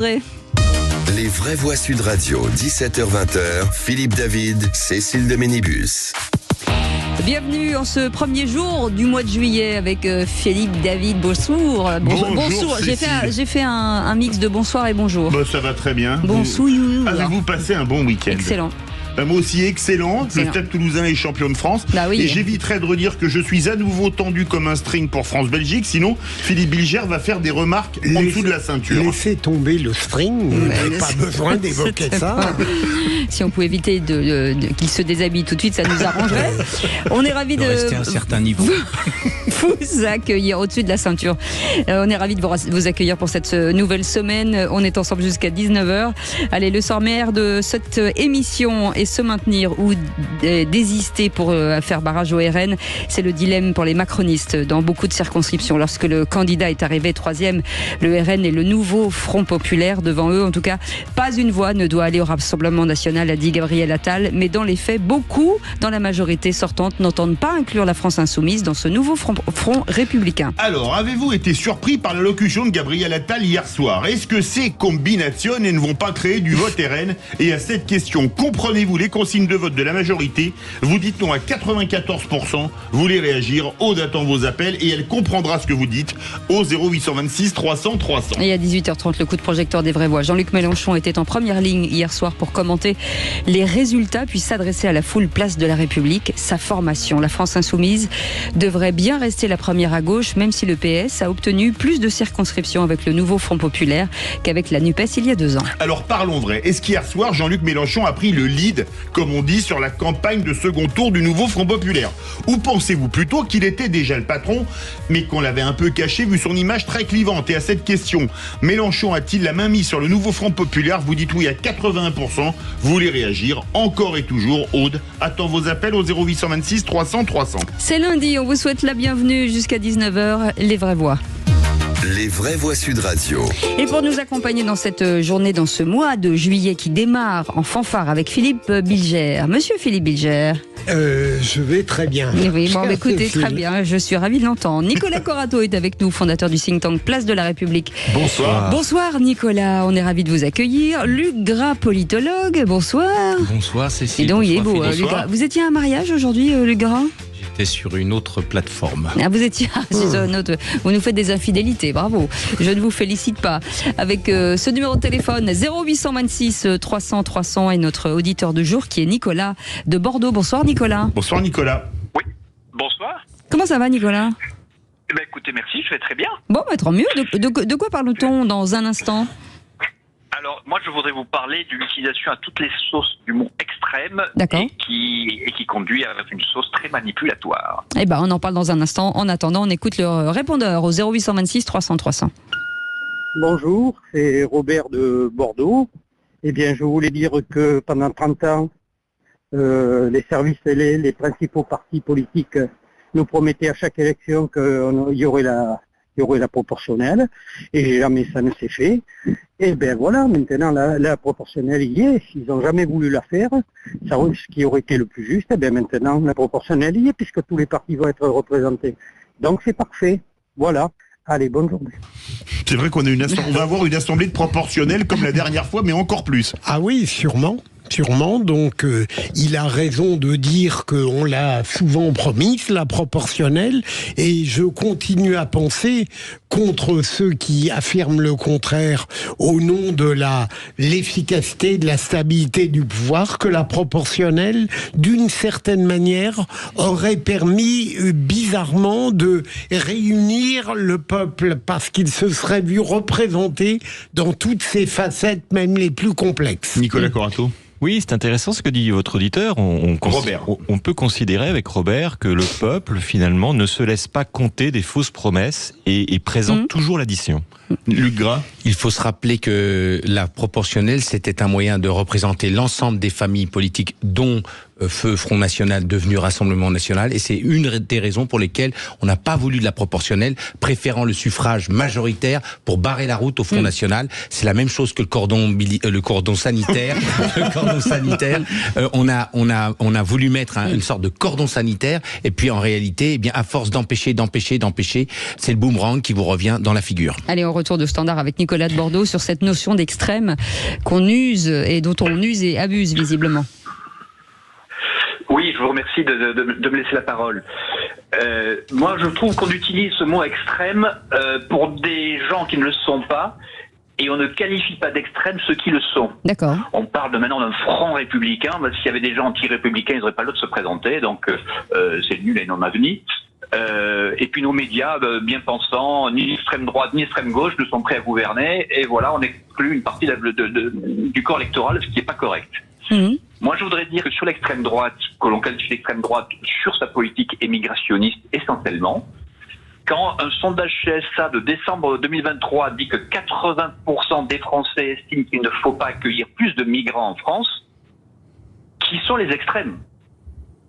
Les vraies voix Sud Radio, 17h-20h, Philippe David, Cécile de Ménibus. Bienvenue en ce premier jour du mois de juillet avec Philippe David. Bonjour. Bonjour. J'ai fait un mix de bonsoir et bonjour. Bon, ça va très bien. Bonsoir. Avez-vous passé un bon week-end? Excellent. Moi aussi, excellent. Le Stade Toulousain est champion de France. Bah oui. Et j'éviterai de redire que je suis à nouveau tendu comme un string pour France-Belgique. Sinon, Philippe Bilger va faire des remarques en dessous de la ceinture. Laissez tomber le string. Vous n'avez pas besoin d'évoquer ça. Si on pouvait éviter qu'il se déshabille tout de suite, ça nous arrangerait. On est ravis de rester à un certain niveau. Vous accueillir au-dessus de la ceinture. On est ravis de vous accueillir pour cette nouvelle semaine. On est ensemble jusqu'à 19h. Allez, le sommaire de cette émission est se maintenir ou désister pour faire barrage au RN. C'est le dilemme pour les macronistes dans beaucoup de circonscriptions. Lorsque le candidat est arrivé 3e, le RN est le nouveau Front populaire. Devant eux, en tout cas, pas une voix ne doit aller au Rassemblement national, a dit Gabriel Attal. Mais dans les faits, beaucoup dans la majorité sortante n'entendent pas inclure la France insoumise dans ce nouveau front républicain. Alors, avez-vous été surpris par l'allocution de Gabriel Attal hier soir? Est-ce que ces combinations ne vont pas créer du vote RN? Et à cette question, comprenez-vous les consignes de vote de la majorité? Vous dites non à 94%, vous voulez réagir, Aude attend vos appels et elle comprendra ce que vous dites au 0826 300 300. Et à 18h30, le coup de projecteur des vraies voix. Jean-Luc Mélenchon était en première ligne hier soir pour commenter les résultats puis s'adresser à la foule place de la République. Sa formation, la France insoumise, devrait bien rester la première à gauche, même si le PS a obtenu plus de circonscriptions avec le nouveau Front populaire qu'avec la NUPES il y a 2 ans. Alors parlons vrai, est-ce qu'hier soir Jean-Luc Mélenchon a pris le lead, comme on dit, sur la campagne de second tour du nouveau Front populaire? Ou pensez-vous plutôt qu'il était déjà le patron, mais qu'on l'avait un peu caché vu son image très clivante? Et à cette question, Mélenchon a-t-il la main mise sur le nouveau Front populaire? Vous dites oui à 81%, vous voulez réagir encore et toujours. Aude attend vos appels au 0826 300 300. C'est lundi, on vous souhaite la bienvenue jusqu'à 19h, les vraies voix. Les vraies voix Sud Radio. Et pour nous accompagner dans cette journée, dans ce mois de juillet qui démarre en fanfare avec Philippe Bilger. Monsieur Philippe Bilger. Je vais très bien. Oui, bon, écoutez, très bien, je suis ravie de l'entendre. Nicolas Corato est avec nous, fondateur du think tank Place de la République. Bonsoir. Bonsoir Nicolas, on est ravis de vous accueillir. Luc Gras, politologue, bonsoir. Bonsoir Cécile. Et donc, il est beau, Bonsoir. Luc Gras. Vous étiez à un mariage aujourd'hui, Luc Gras? J'étais sur une autre plateforme. Ah, vous étiez sur un autre. Vous nous faites des infidélités, bravo. Je ne vous félicite pas. Avec ce numéro de téléphone 0826 300 300 et notre auditeur de jour qui est Nicolas de Bordeaux. Bonsoir Nicolas. Bonsoir Nicolas. Oui, bonsoir. Comment ça va Nicolas? Eh ben, écoutez, merci, je vais très bien. Bon, bah, tant mieux. De quoi parle-t-on dans un instant? Alors, moi, je voudrais vous parler de l'utilisation à toutes les sauces du mot extrême. D'accord. Et qui conduit à une sauce très manipulatoire. Eh ben, on en parle dans un instant. En attendant, on écoute le répondeur au 0826 300 300. Bonjour, c'est Robert de Bordeaux. Eh bien, je voulais dire que pendant 30 ans, les services télé, les principaux partis politiques nous promettaient à chaque élection qu'il y aurait la proportionnelle, et jamais ça ne s'est fait. Et bien voilà, maintenant la proportionnelle y est. Ils n'ont jamais voulu la faire. Ce qui aurait été le plus juste, et bien maintenant la proportionnelle y est, puisque tous les partis vont être représentés. Donc c'est parfait. Voilà. Allez, bonne journée. C'est vrai qu'on va avoir une assemblée de proportionnelle comme la dernière fois, mais encore plus. Ah oui, sûrement. Donc il a raison de dire qu'on l'a souvent promise, la proportionnelle, et je continue à penser, contre ceux qui affirment le contraire, au nom de l'efficacité, de la stabilité du pouvoir, que la proportionnelle, d'une certaine manière, aurait permis bizarrement de réunir le peuple, parce qu'il se serait vu représenté dans toutes ses facettes, même les plus complexes. Nicolas Corato. Oui, c'est intéressant ce que dit votre auditeur. On peut considérer avec Robert que le peuple, finalement, ne se laisse pas compter des fausses promesses et présente toujours l'addition. Luc Gras. Il faut se rappeler que la proportionnelle, c'était un moyen de représenter l'ensemble des familles politiques, dont Feu Front National devenu Rassemblement National, et c'est une des raisons pour lesquelles on n'a pas voulu de la proportionnelle, préférant le suffrage majoritaire pour barrer la route au Front National. C'est la même chose que le cordon sanitaire. Le cordon sanitaire. On a voulu mettre une sorte de cordon sanitaire, et puis en réalité, eh bien, à force d'empêcher, c'est le boomerang qui vous revient dans la figure. Allez, on retour de Standard avec Nicolas de Bordeaux sur cette notion d'extrême qu'on use et dont on use et abuse visiblement. Oui, je vous remercie de me laisser la parole. Moi, je trouve qu'on utilise ce mot extrême pour des gens qui ne le sont pas, et on ne qualifie pas d'extrême ceux qui le sont. D'accord. On parle maintenant d'un front républicain. S'il y avait des gens anti-républicains, ils n'auraient pas le droit de se présenter, donc c'est nul et non avenu. Et puis nos médias, bien pensants, ni extrême droite ni extrême gauche, ne sont prêts à gouverner, et voilà, on exclut une partie du corps électoral, ce qui n'est pas correct. Mmh. Moi, je voudrais dire que sur l'extrême droite, que l'on qualifie d'extrême droite sur sa politique émigrationniste essentiellement, quand un sondage CSA de décembre 2023 dit que 80% des Français estiment qu'il ne faut pas accueillir plus de migrants en France, qui sont les extrêmes ?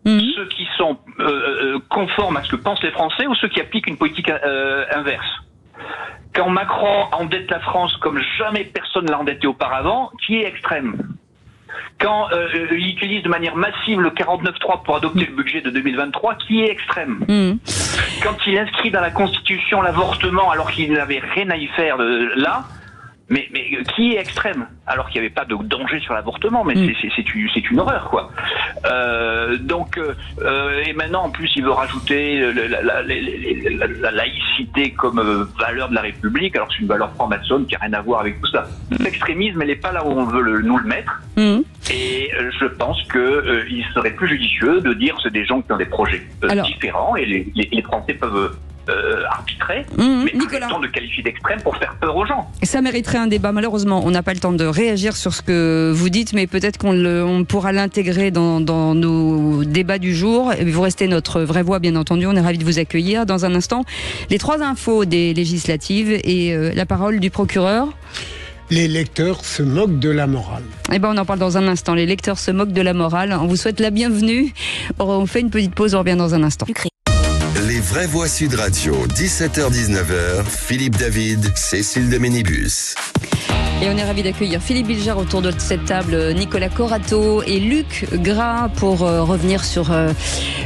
Ceux qui sont conformes à ce que pensent les Français ou ceux qui appliquent une politique inverse. Quand Macron endette la France comme jamais personne l'a endetté auparavant, qui est extrême ? Quand il utilise de manière massive le 49.3 pour adopter le budget de 2023, qui est extrême ? Quand il inscrit dans la Constitution l'avortement alors qu'il n'avait rien à y faire là, mais qui est extrême ? Alors qu'il n'y avait pas de danger sur l'avortement, mais c'est une horreur, quoi. Et maintenant, en plus, il veut rajouter la laïcité comme valeur de la République, alors que c'est une valeur franc-maçonne qui n'a rien à voir avec tout ça. L'extrémisme, elle n'est pas là où on veut nous le mettre. Et je pense qu'il serait plus judicieux de dire que c'est des gens qui ont des projets différents, et les Français peuvent arbitrer, mais pas le temps de qualifier d'extrême pour faire peur aux gens. Ça mériterait un débat. Malheureusement, on n'a pas le temps de réagir sur ce que vous dites, mais peut-être qu'on pourra l'intégrer dans nos débats du jour. Vous restez notre vraie voix, bien entendu. On est ravis de vous accueillir. Dans un instant, les 3 infos des législatives et la parole du procureur. Les lecteurs se moquent de la morale. Eh ben, on en parle dans un instant. Les lecteurs se moquent de la morale. On vous souhaite la bienvenue. On fait une petite pause, on revient dans un instant. Les vraies voix Sud Radio, 17h-19h, Philippe David, Cécile de Ménibus. Et on est ravis d'accueillir Philippe Bilger autour de cette table, Nicolas Corato et Luc Gras pour revenir sur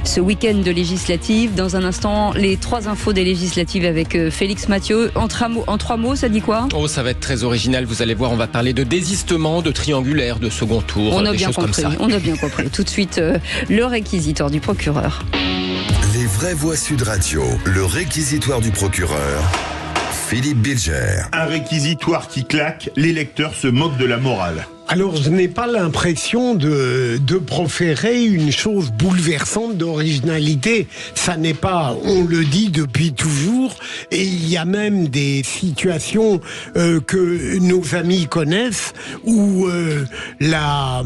ce week-end de législatives. Dans un instant, les 3 infos des législatives avec Félix Mathieu. En 3 mots, ça dit quoi ? Oh, ça va être très original. Vous allez voir, on va parler de désistement, de triangulaire, de second tour, on a des bien choses compris, comme ça. On a bien compris. Tout de suite, le réquisitoire du procureur. Les vraies voix Sud Radio, le réquisitoire du procureur. Philippe Bilger. Un réquisitoire qui claque, les lecteurs se moquent de la morale. Alors, je n'ai pas l'impression de proférer une chose bouleversante d'originalité. Ça n'est pas, on le dit depuis toujours, et il y a même des situations que nos amis connaissent où la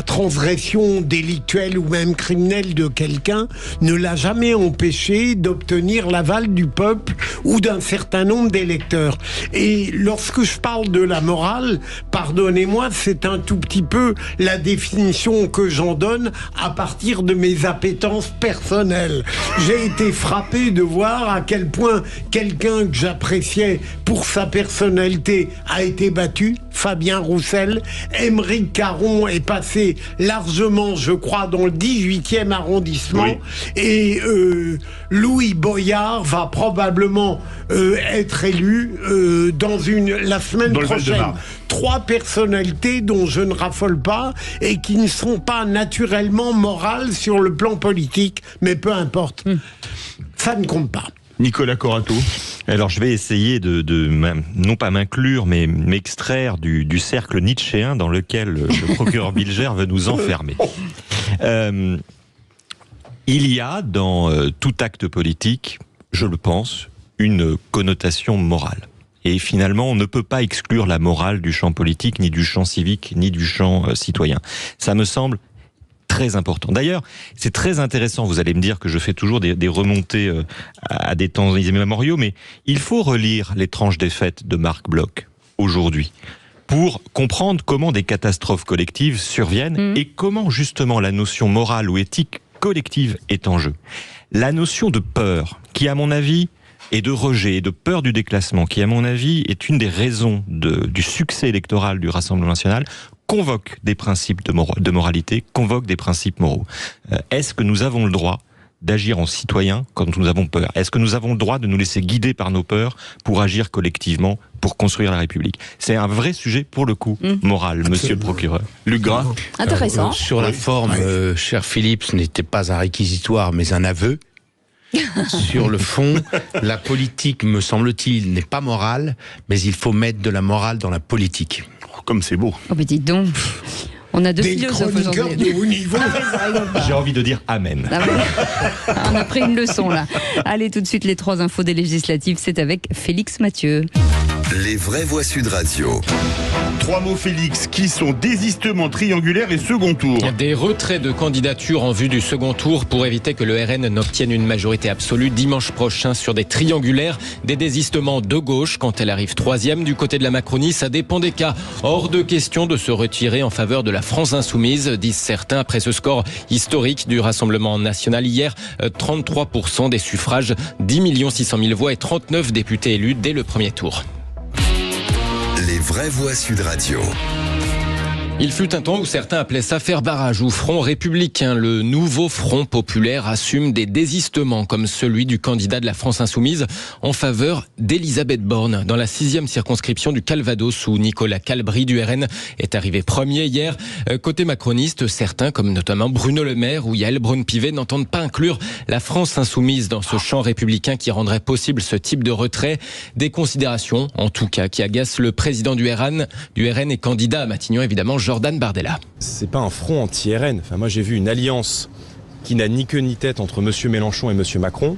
transgression délictuelle ou même criminelle de quelqu'un ne l'a jamais empêché d'obtenir l'aval du peuple ou d'un certain nombre d'électeurs. Et lorsque je parle de la morale, pardonnez-moi, c'est un tout petit peu la définition que j'en donne à partir de mes appétences personnelles. J'ai été frappé de voir à quel point quelqu'un que j'appréciais pour sa personnalité a été battu, Fabien Roussel. Aymeric Caron est passé largement, je crois, dans le 18e arrondissement. Oui. Et Louis Boyard va probablement être élu la semaine prochaine. 3 personnalités dont je ne raffole pas et qui ne sont pas naturellement morales sur le plan politique, mais peu importe. Ça ne compte pas. Nicolas Corato. Alors je vais essayer de non pas m'inclure, mais m'extraire du cercle nietzschéen dans lequel le procureur Bilger veut nous enfermer. Il y a dans tout acte politique, je le pense, une connotation morale. Et finalement, on ne peut pas exclure la morale du champ politique, ni du champ civique, ni du champ citoyen. Ça me semble très important. D'ailleurs, c'est très intéressant, vous allez me dire que je fais toujours des remontées à des temps immémoriaux, mais il faut relire Les tranches des fêtes de Marc Bloch, aujourd'hui, pour comprendre comment des catastrophes collectives surviennent et comment justement la notion morale ou éthique collective est en jeu. La notion de peur, qui à mon avis, et de rejet et de peur du déclassement, qui à mon avis est une des raisons du succès électoral du Rassemblement national, convoque des principes de moralité, convoque des principes moraux. Est-ce que nous avons le droit d'agir en citoyen quand nous avons peur? Est-ce que nous avons le droit de nous laisser guider par nos peurs pour agir collectivement, pour construire la République? C'est un vrai sujet, pour le coup, moral, monsieur le procureur. Luc Gras. Intéressant. Sur la forme, cher Philippe, ce n'était pas un réquisitoire, mais un aveu. Sur le fond, la politique, me semble-t-il, n'est pas morale, mais il faut mettre de la morale dans la politique. Oh, comme c'est beau. Oh, mais dites donc. On a deux Des philosophes chroniqueurs aujourd'hui. de haut niveau. J'ai envie de dire amen. Ah ouais. On a pris une leçon là. Allez, tout de suite, les 3 infos des législatives, c'est avec Félix Mathieu. Les vraies voix Sud Radio. 3 mots, Félix, qui sont désistement triangulaire et second tour. Des retraits de candidatures en vue du second tour pour éviter que le RN n'obtienne une majorité absolue dimanche prochain sur des triangulaires. Des désistements de gauche quand elle arrive 3e du côté de la Macronie. Ça dépend des cas. Hors de question de se retirer en faveur de la France insoumise, disent certains, après ce score historique du Rassemblement national hier. 33% des suffrages, 10 600 000 voix et 39 députés élus dès le premier tour. Les vraies voix Sud Radio. Il fut un temps où certains appelaient ça faire barrage ou front républicain. Le nouveau front populaire assume des désistements comme celui du candidat de la France insoumise en faveur d'Elisabeth Borne dans la 6e circonscription du Calvados où Nicolas Calbry du RN est arrivé premier hier. Côté macroniste, certains comme notamment Bruno Le Maire ou Yael Braun-Pivet n'entendent pas inclure la France insoumise dans ce champ républicain qui rendrait possible ce type de retrait. Des considérations en tout cas qui agacent le président du RN et candidat à Matignon évidemment, Jordan Bardella. C'est pas un front anti-RN. Enfin, moi, j'ai vu une alliance qui n'a ni queue ni tête entre M. Mélenchon et M. Macron,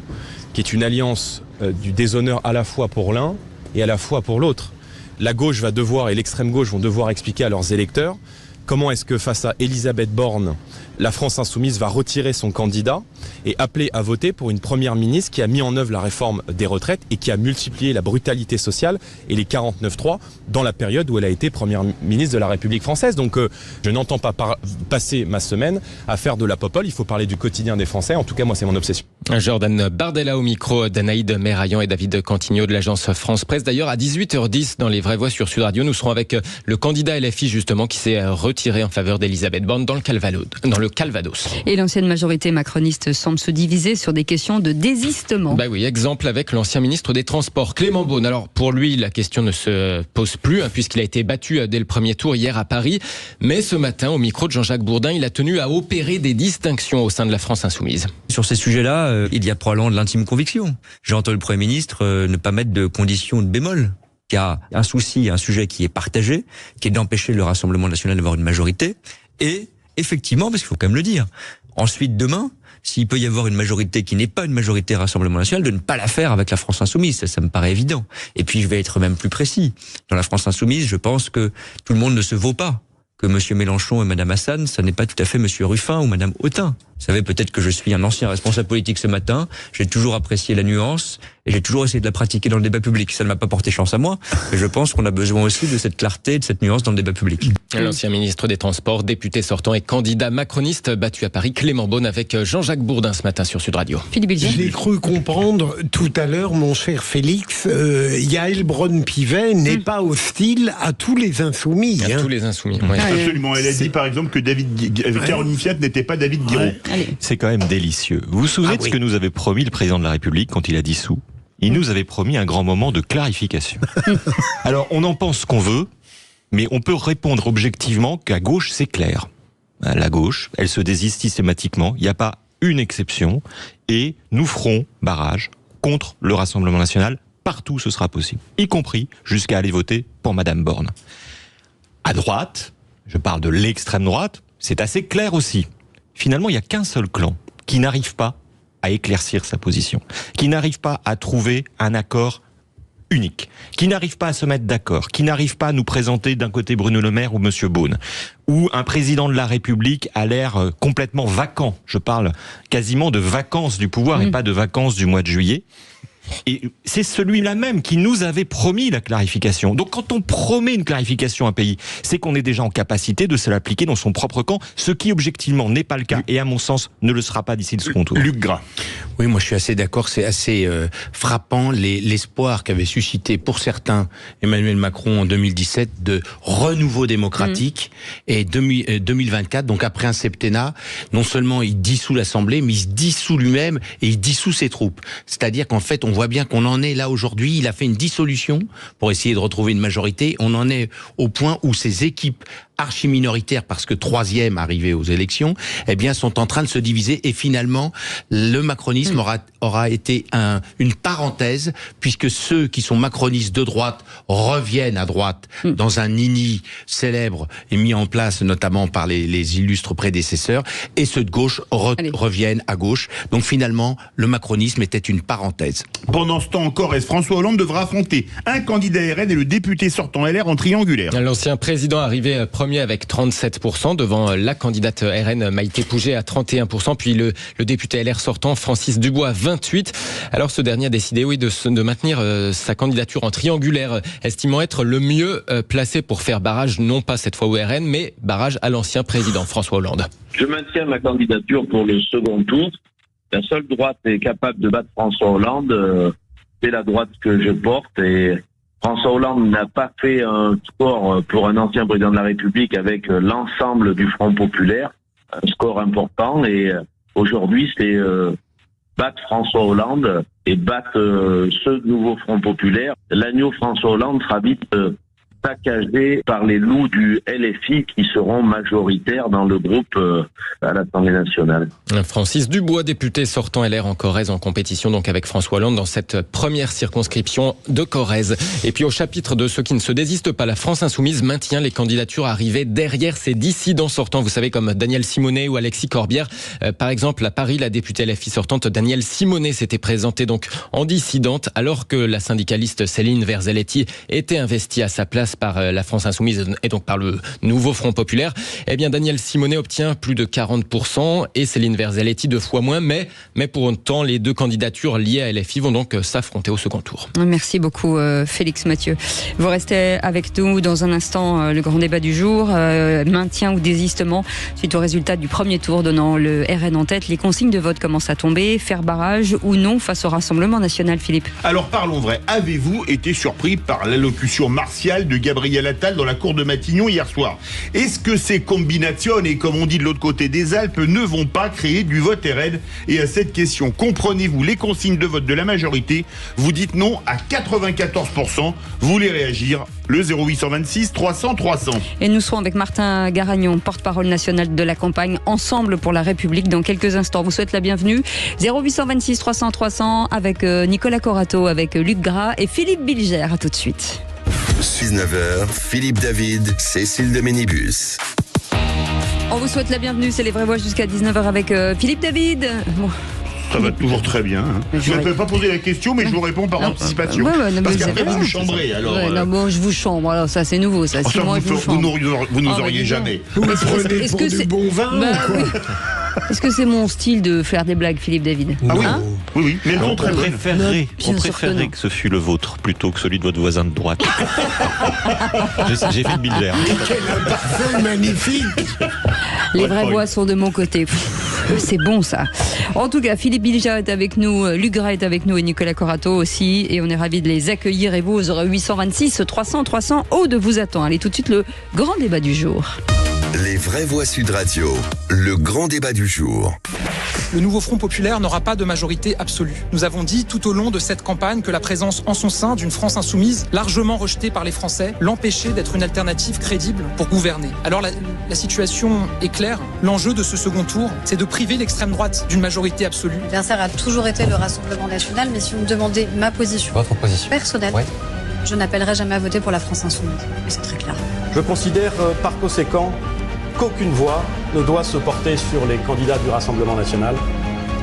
qui est une alliance du déshonneur à la fois pour l'un et à la fois pour l'autre. La gauche va devoir et l'extrême gauche vont devoir expliquer à leurs électeurs comment est-ce que face à Elisabeth Borne, la France insoumise va retirer son candidat et appeler à voter pour une première ministre qui a mis en œuvre la réforme des retraites et qui a multiplié la brutalité sociale et les 49.3 dans la période où elle a été première ministre de la République française. Donc je n'entends pas passer ma semaine à faire de la popole, il faut parler du quotidien des Français. En tout cas, moi, c'est mon obsession. Jordan Bardella au micro d'Anaïde Merayan et David Cantigno de l'agence France Presse. D'ailleurs, à 18h10 dans Les Vraies Voix sur Sud Radio, nous serons avec le candidat LFI justement qui s'est retiré en faveur d'Elisabeth Borne dans le Calvados. Et l'ancienne majorité macroniste semble se diviser sur des questions de désistement. Bah oui, exemple avec l'ancien ministre des Transports, Clément Beaune. Alors pour lui, la question ne se pose plus puisqu'il a été battu dès le premier tour hier à Paris. Mais ce matin, au micro de Jean-Jacques Bourdin, il a tenu à opérer des distinctions au sein de la France insoumise. Sur ces sujets-là, il y a probablement de l'intime conviction. J'ai entendu le Premier ministre ne pas mettre de conditions de bémol. Il y a un souci, un sujet qui est partagé, qui est d'empêcher le Rassemblement national d'avoir une majorité. Et effectivement, parce qu'il faut quand même le dire, ensuite demain, s'il peut y avoir une majorité qui n'est pas une majorité Rassemblement national, de ne pas la faire avec la France insoumise, ça me paraît évident. Et puis je vais être même plus précis. Dans la France insoumise, je pense que tout le monde ne se vaut pas. Que M. Mélenchon et Mme Hassan, ça n'est pas tout à fait M. Ruffin ou Mme Autain. Vous savez peut-être que je suis un ancien responsable politique ce matin, j'ai toujours apprécié la nuance et j'ai toujours essayé de la pratiquer dans le débat public. Ça ne m'a pas porté chance à moi, mais je pense qu'on a besoin aussi de cette clarté et de cette nuance dans le débat public. L'ancien ministre des Transports, député sortant et candidat macroniste battu à Paris, Clément Beaune avec Jean-Jacques Bourdin ce matin sur Sud Radio. Philippe Bilger. J'ai cru comprendre tout à l'heure, mon cher Félix, Yael Braun-Pivet n'est pas hostile à tous les insoumis. À tous les insoumis, ouais. Absolument. Elle a dit par exemple que Caroline Fiat n'était pas David Guiraud. C'est quand même délicieux. Vous vous souvenez de ce que nous avait promis le président de la République quand il a dissous? Il nous avait promis un grand moment de clarification. Alors, on en pense qu'on veut, mais on peut répondre objectivement qu'à gauche, c'est clair. La gauche, elle se désiste systématiquement. Il n'y a pas une exception. Et nous ferons barrage contre le Rassemblement national. Partout, ce sera possible. Y compris jusqu'à aller voter pour Madame Borne. À droite, je parle de l'extrême droite, c'est assez clair aussi. Finalement, il n'y a qu'un seul clan qui n'arrive pas à éclaircir sa position, qui n'arrive pas à trouver un accord unique, qui n'arrive pas à se mettre d'accord, qui n'arrive pas à nous présenter d'un côté Bruno Le Maire ou Monsieur Beaune, où un président de la République a l'air complètement vacant. Je parle quasiment de vacances du pouvoir et pas de vacances du mois de juillet. Et c'est celui-là même qui nous avait promis la clarification. Donc quand on promet une clarification à un pays, c'est qu'on est déjà en capacité de se l'appliquer dans son propre camp, ce qui objectivement n'est pas le cas, et à mon sens ne le sera pas d'ici le second tour. Luc Gras. Oui, moi je suis assez d'accord, c'est assez frappant l'espoir qu'avait suscité pour certains Emmanuel Macron en 2017 de renouveau démocratique, et 2024, donc après un septennat, non seulement il dissout l'Assemblée, mais il se dissout lui-même et il dissout ses troupes. C'est-à-dire qu'en fait, on voit bien qu'on en est là aujourd'hui, il a fait une dissolution pour essayer de retrouver une majorité, on en est au point où ses équipes archi-minoritaires, parce que troisième arrivé aux élections, eh bien, sont en train de se diviser, et finalement, le macronisme aura été une parenthèse, puisque ceux qui sont macronistes de droite reviennent à droite dans un nini célèbre et mis en place notamment par les illustres prédécesseurs, et ceux de gauche reviennent à gauche. Donc finalement, le macronisme était une parenthèse. Pendant ce temps encore, François Hollande devra affronter un candidat RN et le député sortant LR en triangulaire. L'ancien président arrivé premier avec 37%, devant la candidate RN Maïté Pouget à 31%, puis le député LR sortant Francis Dubois à 28%. Alors ce dernier a décidé de maintenir sa candidature en triangulaire, estimant être le mieux placé pour faire barrage, non pas cette fois au RN, mais barrage à l'ancien président François Hollande. Je maintiens ma candidature pour le second tour. La seule droite est capable de battre François Hollande, c'est la droite que je porte, et François Hollande n'a pas fait un score pour un ancien président de la République avec l'ensemble du Front populaire, un score important, et aujourd'hui c'est battre François Hollande et battre ce nouveau Front populaire. L'agneau François Hollande sera vite saccagé par les loups du LFI qui seront majoritaires dans le groupe à l'Assemblée nationale. Francis Dubois, député sortant LR en Corrèze, en compétition donc avec François Hollande dans cette première circonscription de Corrèze. Et puis au chapitre de ceux qui ne se désistent pas, la France Insoumise maintient les candidatures arrivées derrière ses dissidents sortants, vous savez, comme Daniel Simonet ou Alexis Corbière. Par exemple, à Paris, la députée LFI sortante Danielle Simonet s'était présentée donc en dissidente, alors que la syndicaliste Céline Verzelletti était investie à sa place par la France Insoumise et donc par le nouveau Front populaire. Eh bien, Danielle Simonet obtient plus de 40% et Céline Verzelletti 2 fois moins, mais pour autant, les deux candidatures liées à LFI vont donc s'affronter au second tour. Merci beaucoup Félix Mathieu. Vous restez avec nous dans un instant, le grand débat du jour, maintien ou désistement suite au résultat du premier tour donnant le RN en tête. Les consignes de vote commencent à tomber, faire barrage ou non face au Rassemblement national, Philippe? Alors parlons vrai, avez-vous été surpris par l'allocution martiale de Gabriel Attal dans la cour de Matignon hier soir? Est-ce que ces combinations, et comme on dit de l'autre côté des Alpes, ne vont pas créer du vote RN? Et à cette question, comprenez-vous les consignes de vote de la majorité? Vous dites non à 94%. Vous voulez réagir? Le 0826 300 300. Et nous serons avec Martin Garagnon, porte-parole national de la campagne Ensemble pour la République, dans quelques instants. Vous souhaite la bienvenue. 0826 300 300 avec Nicolas Corato, avec Luc Gras et Philippe Bilger. À tout de suite. 6-9h, Philippe David, Cécile de Ménibus. On vous souhaite la bienvenue, c'est les vraies voix jusqu'à 19h avec Philippe David. Bon. Ça va toujours très bien. Je ne peux pas poser la question, mais je vous réponds par anticipation. Parce qu'après, vous me chambrez. Alors, je vous chambre. Alors, ça, c'est nouveau. Ça, vous nous auriez jamais. Vous me prenez pour du bon vin ou quoi? Est-ce que c'est mon style de faire des blagues, Philippe David? Ah oui, oui. Mais on préférerait que ce fût le vôtre plutôt que celui de votre voisin de droite. J'ai fait le Bilger. Quel parfum magnifique! Les vraies voix sont de mon côté. C'est bon ça. En tout cas, Philippe Bilger est avec nous, Luc Gras est avec nous et Nicolas Corato aussi. Et on est ravis de les accueillir. Et vous, au 0826 300 300, Aude vous attend. Allez, tout de suite, le grand débat du jour. Les vraies voix Sud Radio, le grand débat du jour. Le nouveau Front populaire n'aura pas de majorité absolue. Nous avons dit tout au long de cette campagne que la présence en son sein d'une France insoumise, largement rejetée par les Français, l'empêchait d'être une alternative crédible pour gouverner. Alors la situation est claire. L'enjeu de ce second tour, c'est de priver l'extrême droite d'une majorité absolue. L'adversaire a toujours été le Rassemblement national, mais si vous me demandez ma position, personnelle, je n'appellerai jamais à voter pour la France insoumise. Mais c'est très clair. Je considère par conséquent qu'aucune voix ne doit se porter sur les candidats du Rassemblement national,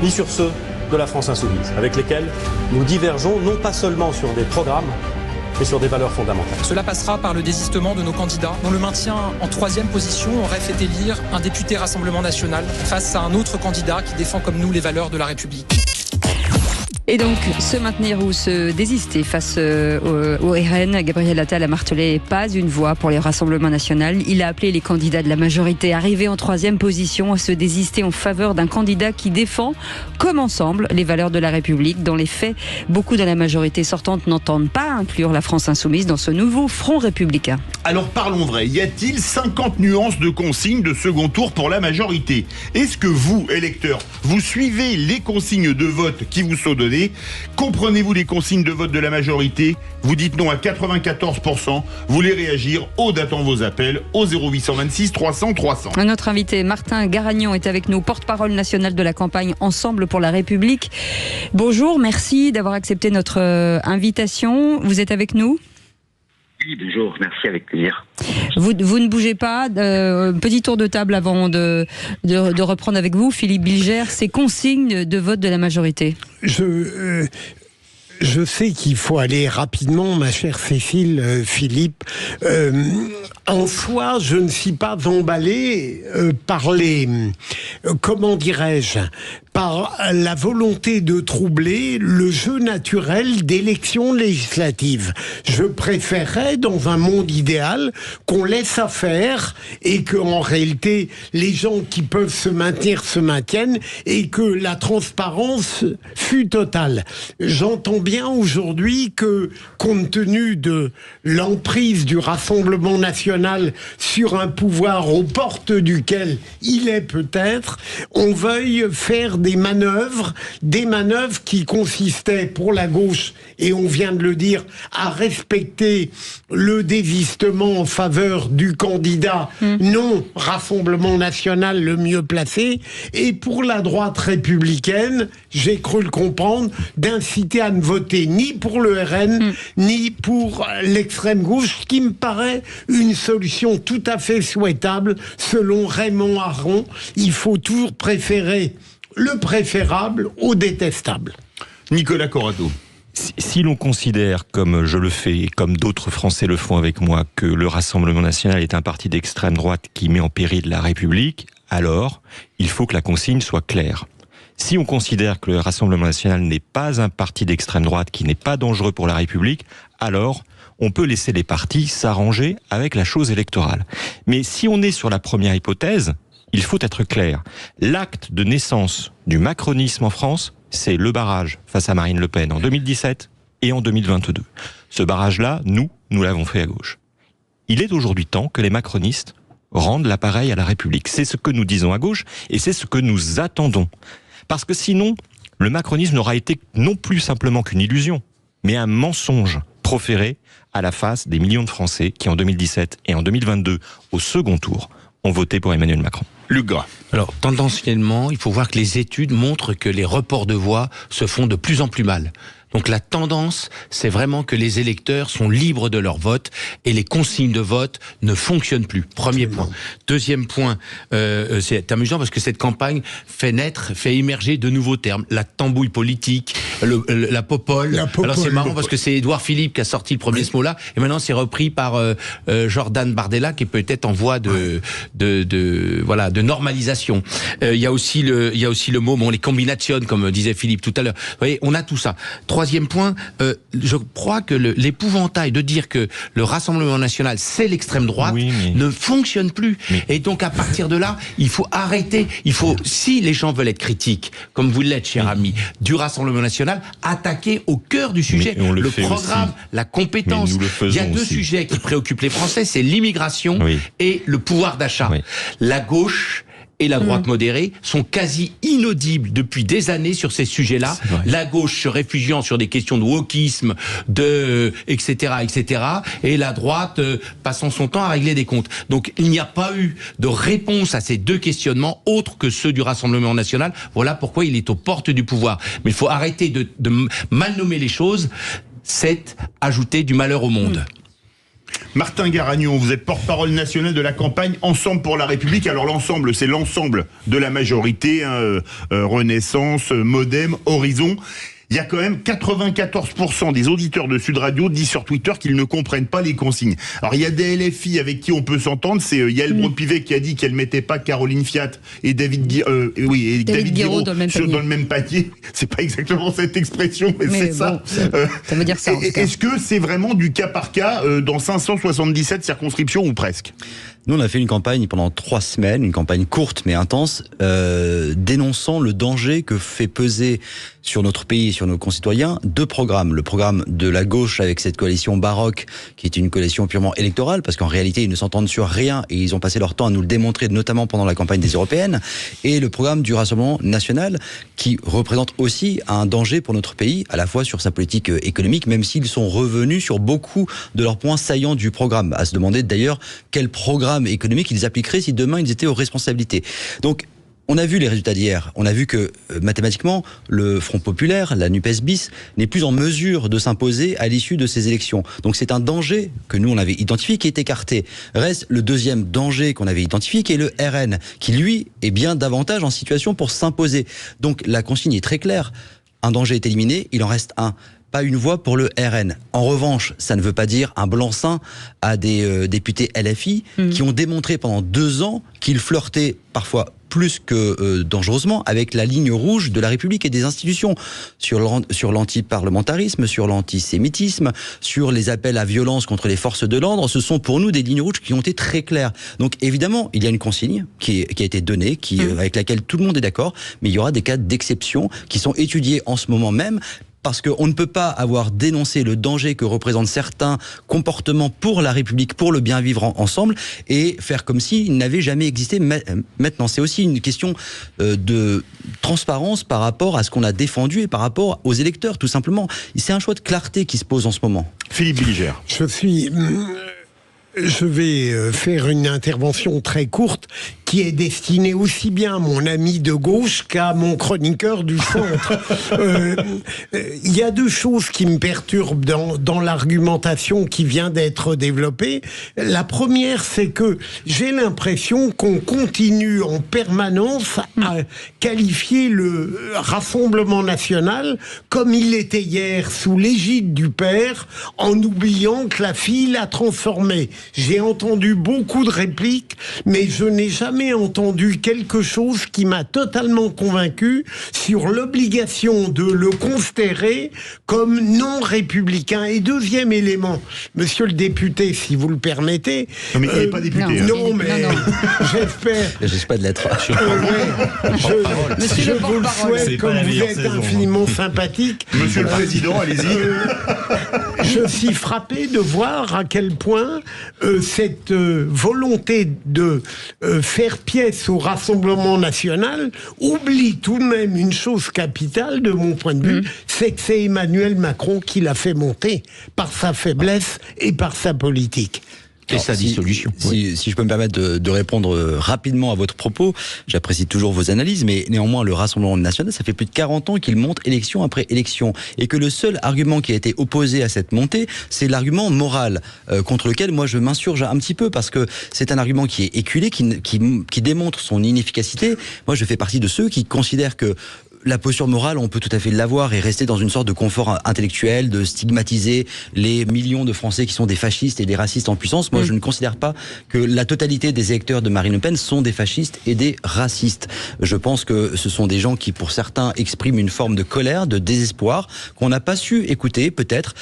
ni sur ceux de la France insoumise, avec lesquels nous divergeons non pas seulement sur des programmes, mais sur des valeurs fondamentales. Cela passera par le désistement de nos candidats, dont le maintien en 3e position aurait fait élire un député Rassemblement national face à un autre candidat qui défend comme nous les valeurs de la République. Et donc, se maintenir ou se désister face au RN, Gabriel Attal a martelé pas une voix pour le Rassemblement national. Il a appelé les candidats de la majorité arrivés en 3e position à se désister en faveur d'un candidat qui défend, comme ensemble, les valeurs de la République. Dans les faits, beaucoup de la majorité sortante n'entendent pas inclure la France insoumise dans ce nouveau front républicain. Alors parlons vrai, y a-t-il 50 nuances de consignes de second tour pour la majorité? Est-ce que vous, électeurs, vous suivez les consignes de vote qui vous sont données? Comprenez-vous les consignes de vote de la majorité? Vous dites non à 94%, vous voulez réagir, Aude attend vos appels au 0826 300 300. Notre invité Martin Garagnon est avec nous, porte-parole national de la campagne Ensemble pour la République. Bonjour, merci d'avoir accepté notre invitation. Vous êtes avec nous? Oui, bonjour, merci, avec plaisir. Vous ne bougez pas. Petit tour de table avant de reprendre avec vous, Philippe Bilger, ces consignes de vote de la majorité. Je sais qu'il faut aller rapidement, ma chère Cécile, Philippe. En soi, je ne suis pas emballé par les... comment dirais-je ? Par la volonté de troubler le jeu naturel d'élections législatives. Je préférerais, dans un monde idéal, qu'on laisse faire et que, en réalité, les gens qui peuvent se maintenir se maintiennent et que la transparence fût totale. J'entends bien aujourd'hui que, compte tenu de l'emprise du Rassemblement national sur un pouvoir aux portes duquel il est peut-être, on veuille faire des manœuvres qui consistaient pour la gauche, et on vient de le dire, à respecter le désistement en faveur du candidat non Rassemblement national le mieux placé, et pour la droite républicaine, j'ai cru le comprendre, d'inciter à ne voter ni pour le RN, ni pour l'extrême gauche, ce qui me paraît une solution tout à fait souhaitable. Selon Raymond Aron, il faut toujours préférer le préférable au détestable. Nicolas Corrado. Si l'on considère, comme je le fais et comme d'autres Français le font avec moi, que le Rassemblement national est un parti d'extrême droite qui met en péril la République, alors il faut que la consigne soit claire. Si on considère que le Rassemblement national n'est pas un parti d'extrême droite qui n'est pas dangereux pour la République, alors on peut laisser les partis s'arranger avec la chose électorale. Mais si on est sur la première hypothèse, il faut être clair. L'acte de naissance du macronisme en France, c'est le barrage face à Marine Le Pen en 2017 et en 2022. Ce barrage-là, nous l'avons fait à gauche. Il est aujourd'hui temps que les macronistes rendent l'appareil à la République. C'est ce que nous disons à gauche et c'est ce que nous attendons. Parce que sinon, le macronisme n'aura été non plus simplement qu'une illusion, mais un mensonge proféré à la face des millions de Français qui, en 2017 et en 2022, au second tour, ont voté pour Emmanuel Macron. Luc Gras. Alors, tendanciellement, il faut voir que les études montrent que les reports de voix se font de plus en plus mal. Donc la tendance, c'est vraiment que les électeurs sont libres de leur vote et les consignes de vote ne fonctionnent plus. Premier point. Deuxième point, c'est amusant parce que cette campagne fait émerger de nouveaux termes. La tambouille politique, la popole. Alors c'est marrant parce que c'est Édouard Philippe qui a sorti le premier ce mot-là et maintenant c'est repris par Jordan Bardella qui est peut-être en voie de normalisation. Il y a aussi le mot, les combinations comme disait Philippe tout à l'heure. Vous voyez, on a tout ça. Troisième point, je crois que l'épouvantail de dire que le Rassemblement national, c'est l'extrême droite, ne fonctionne plus. Et donc, à partir de là, il faut arrêter. Si les gens veulent être critiques, comme vous l'êtes, cher ami, du Rassemblement national, attaquer au cœur du sujet. Le programme, la compétence. Il y a deux sujets qui préoccupent les Français, c'est l'immigration et le pouvoir d'achat. La gauche et la droite modérée sont quasi inaudibles depuis des années sur ces sujets-là. La gauche se réfugiant sur des questions de wokisme, etc., et la droite passant son temps à régler des comptes. Donc il n'y a pas eu de réponse à ces deux questionnements autres que ceux du Rassemblement national. Voilà pourquoi il est aux portes du pouvoir. Mais il faut arrêter de mal nommer les choses. C'est ajouter du malheur au monde. Martin Garagnon, vous êtes porte-parole national de la campagne Ensemble pour la République. Alors l'ensemble, c'est l'ensemble de la majorité, Renaissance, Modem, Horizon. il y a quand même 94% des auditeurs de Sud Radio disent sur Twitter qu'ils ne comprennent pas les consignes. Alors il y a des LFI avec qui on peut s'entendre, c'est Yael Braun-Pivet qui a dit qu'elle mettait pas Caroline Fiat et David Guiraud dans le même panier. C'est pas exactement cette expression, mais c'est bon, ça. Ça veut dire ça. Est-ce que c'est vraiment du cas par cas dans 577 circonscriptions ou presque? Nous, on a fait une campagne pendant 3 semaines, une campagne courte mais intense, dénonçant le danger que fait peser sur notre pays et sur nos concitoyens 2 programmes. Le programme de la gauche avec cette coalition baroque, qui est une coalition purement électorale, parce qu'en réalité, ils ne s'entendent sur rien et ils ont passé leur temps à nous le démontrer, notamment pendant la campagne des européennes. Et le programme du Rassemblement national, qui représente aussi un danger pour notre pays, à la fois sur sa politique économique, même s'ils sont revenus sur beaucoup de leurs points saillants du programme. À se demander d'ailleurs quel programme économique ils appliqueraient si demain ils étaient aux responsabilités. Donc, on a vu les résultats d'hier. On a vu que mathématiquement, le Front populaire, la NUPES bis, n'est plus en mesure de s'imposer à l'issue de ces élections. Donc c'est un danger que nous on avait identifié qui est écarté. Reste le deuxième danger qu'on avait identifié qui est le RN, qui lui est bien davantage en situation pour s'imposer. Donc la consigne est très claire. Un danger est éliminé, il en reste un. Pas une voix pour le RN. En revanche, ça ne veut pas dire un blanc-seing à des députés LFI qui ont démontré pendant 2 ans qu'ils flirtaient parfois plus que dangereusement avec la ligne rouge de la République et des institutions sur l'antiparlementarisme, sur l'antisémitisme, sur les appels à violence contre les forces de l'ordre. Ce sont pour nous des lignes rouges qui ont été très claires. Donc évidemment, il y a une consigne qui a été donnée, avec laquelle tout le monde est d'accord, mais il y aura des cas d'exception qui sont étudiés en ce moment même. Parce qu'on ne peut pas avoir dénoncé le danger que représentent certains comportements pour la République, pour le bien vivre ensemble, et faire comme s'ils n'avaient jamais existé maintenant. C'est aussi une question de transparence par rapport à ce qu'on a défendu et par rapport aux électeurs, tout simplement. C'est un choix de clarté qui se pose en ce moment. Philippe Billiger. Je vais faire une intervention très courte qui est destinée aussi bien à mon ami de gauche qu'à mon chroniqueur du centre. Il y a 2 choses qui me perturbent dans l'argumentation qui vient d'être développée. La première, c'est que j'ai l'impression qu'on continue en permanence à qualifier le Rassemblement national comme il l'était hier sous l'égide du père, en oubliant que la fille l'a transformé. J'ai entendu beaucoup de répliques, mais je n'ai jamais entendu quelque chose qui m'a totalement convaincu sur l'obligation de le considérer comme non républicain. Et deuxième élément, monsieur le député, si vous le permettez... Non, mais il n'est pas député. Non, mais j'espère... J'espère pas de l'être. Je vous le souhaite, comme vous êtes infiniment sympathique. Monsieur le Président, allez-y. Je suis frappé de voir à quel point cette volonté de faire pièce au Rassemblement national oublie tout de même une chose capitale de mon point de vue, c'est que c'est Emmanuel Macron qui l'a fait monter par sa faiblesse et par sa politique. Et sa dissolution. Si je peux me permettre de répondre rapidement à votre propos, j'apprécie toujours vos analyses, mais néanmoins, le Rassemblement national, ça fait plus de 40 ans qu'il monte élection après élection. Et que le seul argument qui a été opposé à cette montée, c'est l'argument moral, contre lequel moi je m'insurge un petit peu, parce que c'est un argument qui est éculé, qui démontre son inefficacité. Moi, je fais partie de ceux qui considèrent que la posture morale, on peut tout à fait l'avoir et rester dans une sorte de confort intellectuel, de stigmatiser les millions de Français qui sont des fascistes et des racistes en puissance. Moi, je ne considère pas que la totalité des électeurs de Marine Le Pen sont des fascistes et des racistes. Je pense que ce sont des gens qui, pour certains, expriment une forme de colère, de désespoir, qu'on n'a pas su écouter, peut-être.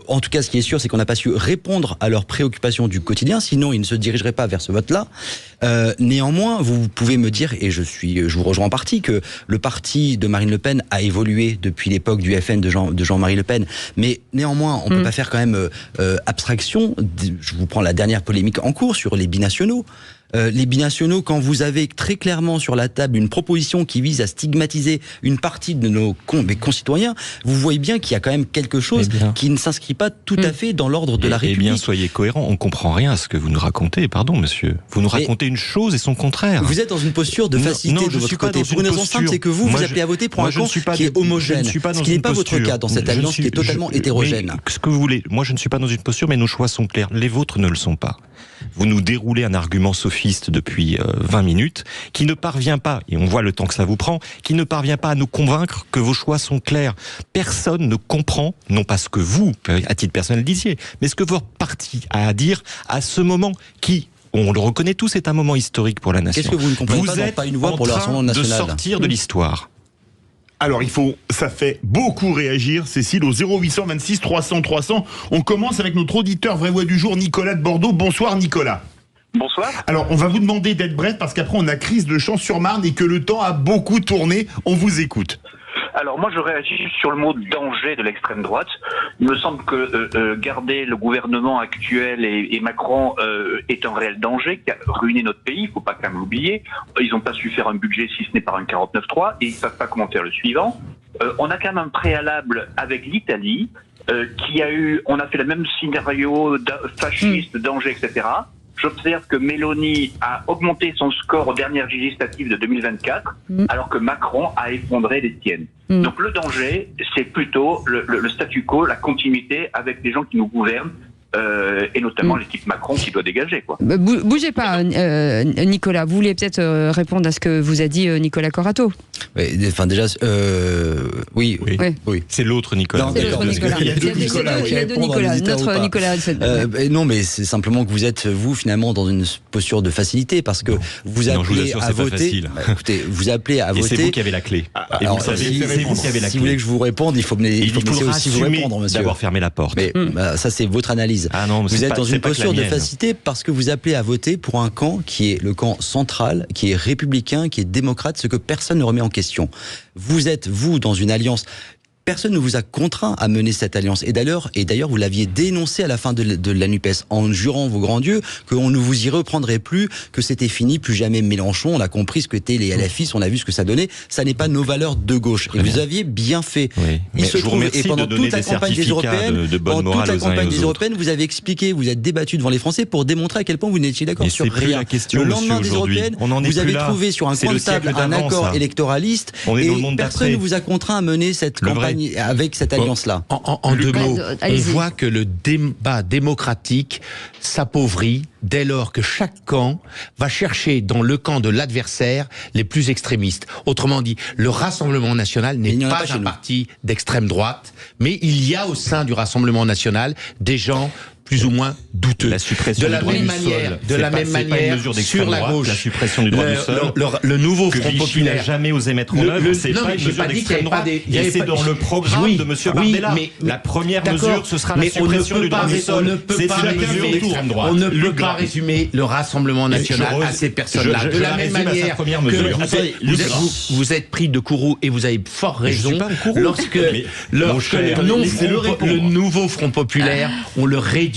En tout cas, ce qui est sûr, c'est qu'on n'a pas su répondre à leurs préoccupations du quotidien, sinon ils ne se dirigeraient pas vers ce vote-là. Néanmoins, vous pouvez me dire, et je vous rejoins en partie, que le parti de Marine Le Pen a évolué depuis l'époque du FN de Jean-Marie Le Pen, mais néanmoins on peut pas faire quand même abstraction. Je vous prends la dernière polémique en cours sur les binationaux. Les binationaux, quand vous avez très clairement sur la table une proposition qui vise à stigmatiser une partie de nos concitoyens, vous voyez bien qu'il y a quand même quelque chose qui ne s'inscrit pas tout à fait dans l'ordre de la République. Eh bien, soyez cohérents, on comprend rien à ce que vous nous racontez, pardon monsieur. Vous nous racontez une chose et son contraire. Vous êtes dans une posture de facilité de votre côté. Pour une raison simple, c'est que vous appelez à voter pour un camp qui est homogène, ce qui n'est pas votre cas dans cette alliance qui est totalement hétérogène. Ce que vous voulez, moi je ne suis pas dans une posture, mais nos choix sont clairs. Les vôtres ne le sont pas. Vous nous déroulez un argument sophistiqué sophistes depuis 20 minutes, qui ne parvient pas, et on voit le temps que ça vous prend, qui ne parvient pas à nous convaincre que vos choix sont clairs. Personne ne comprend, non pas ce que vous, à titre personnel, disiez, mais ce que votre parti a à dire à ce moment qui, on le reconnaît tous, est un moment historique pour la nation. Qu'est-ce que vous ne comprenez pas, êtes pas une voix pour le Rassemblement national de sortir de l'histoire. Alors ça fait beaucoup réagir, Cécile, au 0826 300 300. On commence avec notre auditeur Vraie Voix du jour, Nicolas de Bordeaux. Bonsoir Nicolas. Bonsoir. Alors on va vous demander d'être bref parce qu'après on a crise de Champs-sur-Marne et que le temps a beaucoup tourné. On vous écoute. Alors moi je réagis sur le mot danger de l'extrême droite. Il me semble que garder le gouvernement actuel et Macron est un réel danger qui a ruiné notre pays, il ne faut pas quand même l'oublier. Ils n'ont pas su faire un budget si ce n'est par un 49.3 et ils ne savent pas comment faire le suivant. On a quand même un préalable avec l'Italie on a fait le même scénario fasciste, danger, etc. J'observe que Meloni a augmenté son score aux dernières législatives de 2024, alors que Macron a effondré les siennes. Donc le danger, c'est plutôt le statu quo, la continuité avec les gens qui nous gouvernent, et notamment l'équipe Macron qui doit dégager, quoi. Bougez pas, Nicolas. Vous voulez peut-être répondre à ce que vous a dit Nicolas Corato. Oui, enfin déjà, oui. C'est l'autre Nicolas. C'est l'autre Nicolas. Il y a deux Nicolas. Notre Nicolas. Non, mais c'est simplement que vous êtes, vous, finalement, dans une posture de facilité, parce que vous appelez à voter. Écoutez, vous appelez à voter. Et c'est vous qui avez la clé. Et vous savez, c'est vous qui avez la clé. Si vous voulez que je vous réponde, il faut me laisser aussi vous répondre, monsieur. D'avoir fermé la porte. Mais ça, c'est votre analyse. Ah non, vous êtes dans une posture de facilité parce que vous appelez à voter pour un camp qui est le camp central, qui est républicain, qui est démocrate, ce que personne ne remet en question. Vous êtes, vous, dans une alliance. Personne ne vous a contraint à mener cette alliance. Et d'ailleurs, vous l'aviez dénoncé à la fin de la NUPES, en jurant vos grands dieux qu'on ne vous y reprendrait plus, que c'était fini, plus jamais Mélenchon. On a compris ce que étaient les LFI, on a vu ce que ça donnait. Ça n'est pas nos valeurs de gauche. Et vous aviez bien fait. Oui, il se trouve, et pendant toute la campagne des Européennes, vous avez expliqué, vous êtes débattu devant les Français pour démontrer à quel point vous n'étiez d'accord sur rien. Le lendemain des Européennes, vous avez trouvé sur un coin de table un accord électoraliste et personne ne vous a contraint à mener cette campagne avec cette alliance-là. En deux mots, on voit que le débat démocratique s'appauvrit dès lors que chaque camp va chercher dans le camp de l'adversaire les plus extrémistes. Autrement dit, le Rassemblement national n'est pas un parti d'extrême droite, mais il y a au sein du Rassemblement national des gens plus ou moins douteux. La suppression de la même manière, sur la gauche, la suppression du droit du sol, le nouveau Front Populaire n'a jamais osé mettre en œuvre, c'est pas une mesure d'extrême droite, et c'est dans le programme de M. Bardella. La première mesure, ce sera la suppression du droit du sol. C'est une mesure d'extrême droite. On ne peut pas résumer le Rassemblement national à ces personnes-là. De la même manière que vous êtes pris de courroux, et vous avez fort raison, lorsque le nouveau Front Populaire, on le réduit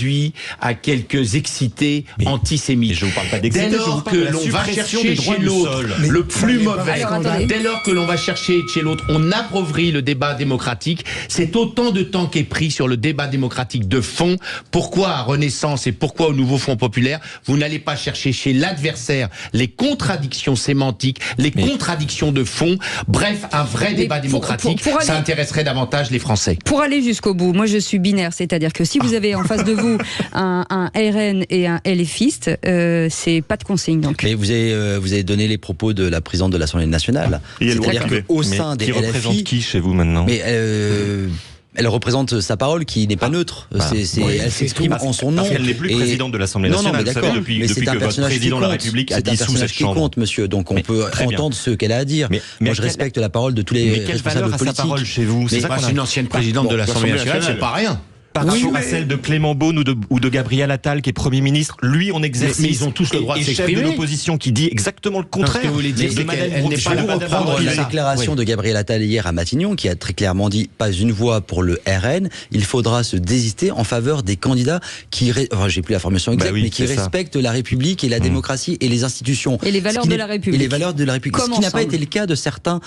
à quelques excités antisémites. Je vous parle pas d'excités, dès lors que l'on va chercher chez l'autre le plus mauvais, dès lors que l'on va chercher chez l'autre, on appauvrit le débat démocratique. C'est autant de temps qu'est pris sur le débat démocratique de fond. Pourquoi à Renaissance et pourquoi au nouveau Front Populaire, vous n'allez pas chercher chez l'adversaire les contradictions sémantiques, les contradictions de fond, bref, un vrai débat démocratique, ça intéresserait davantage les Français. Pour aller jusqu'au bout, moi je suis binaire, c'est-à-dire que si vous avez en face de vous un RN et un LFiste, c'est pas de consigne. Donc. Mais vous avez donné les propos de la présidente de l'Assemblée nationale. C'est-à-dire qu'au sein des LFI... Qui représente qui chez vous maintenant? Mais elle représente sa parole qui n'est pas neutre. Elle s'exprime en son nom. Parce qu'elle n'est plus présidente de l'Assemblée nationale. Non, mais d'accord. Depuis que votre président de la République s'est dissous cette chambre. C'est un personnage qui compte, monsieur. Donc on peut entendre ce qu'elle a à dire. Moi, je respecte la parole de tous les responsables politiques. Mais quelle valeur a sa parole chez vous? C'est une ancienne présidente de l'Assemblée nationale, c'est pas rien. Par rapport à celle de Clément Beaune ou de Gabriel Attal qui est Premier ministre, lui on exerce. Mais ils ont tous le droit de s'exprimer. Et chef de l'opposition qui dit exactement le contraire. Ce que vous voulez dire, c'est qu'elle n'est pas là reprendre la déclaration de Gabriel Attal hier à Matignon, qui a très clairement dit pas une voix pour le RN. Il faudra se désister en faveur des candidats qui, j'ai plus la formation exacte, mais qui respectent la République et la démocratie et les institutions. Et les valeurs de la République. Et les valeurs de la République. Ce qui n'a pas été le cas de certains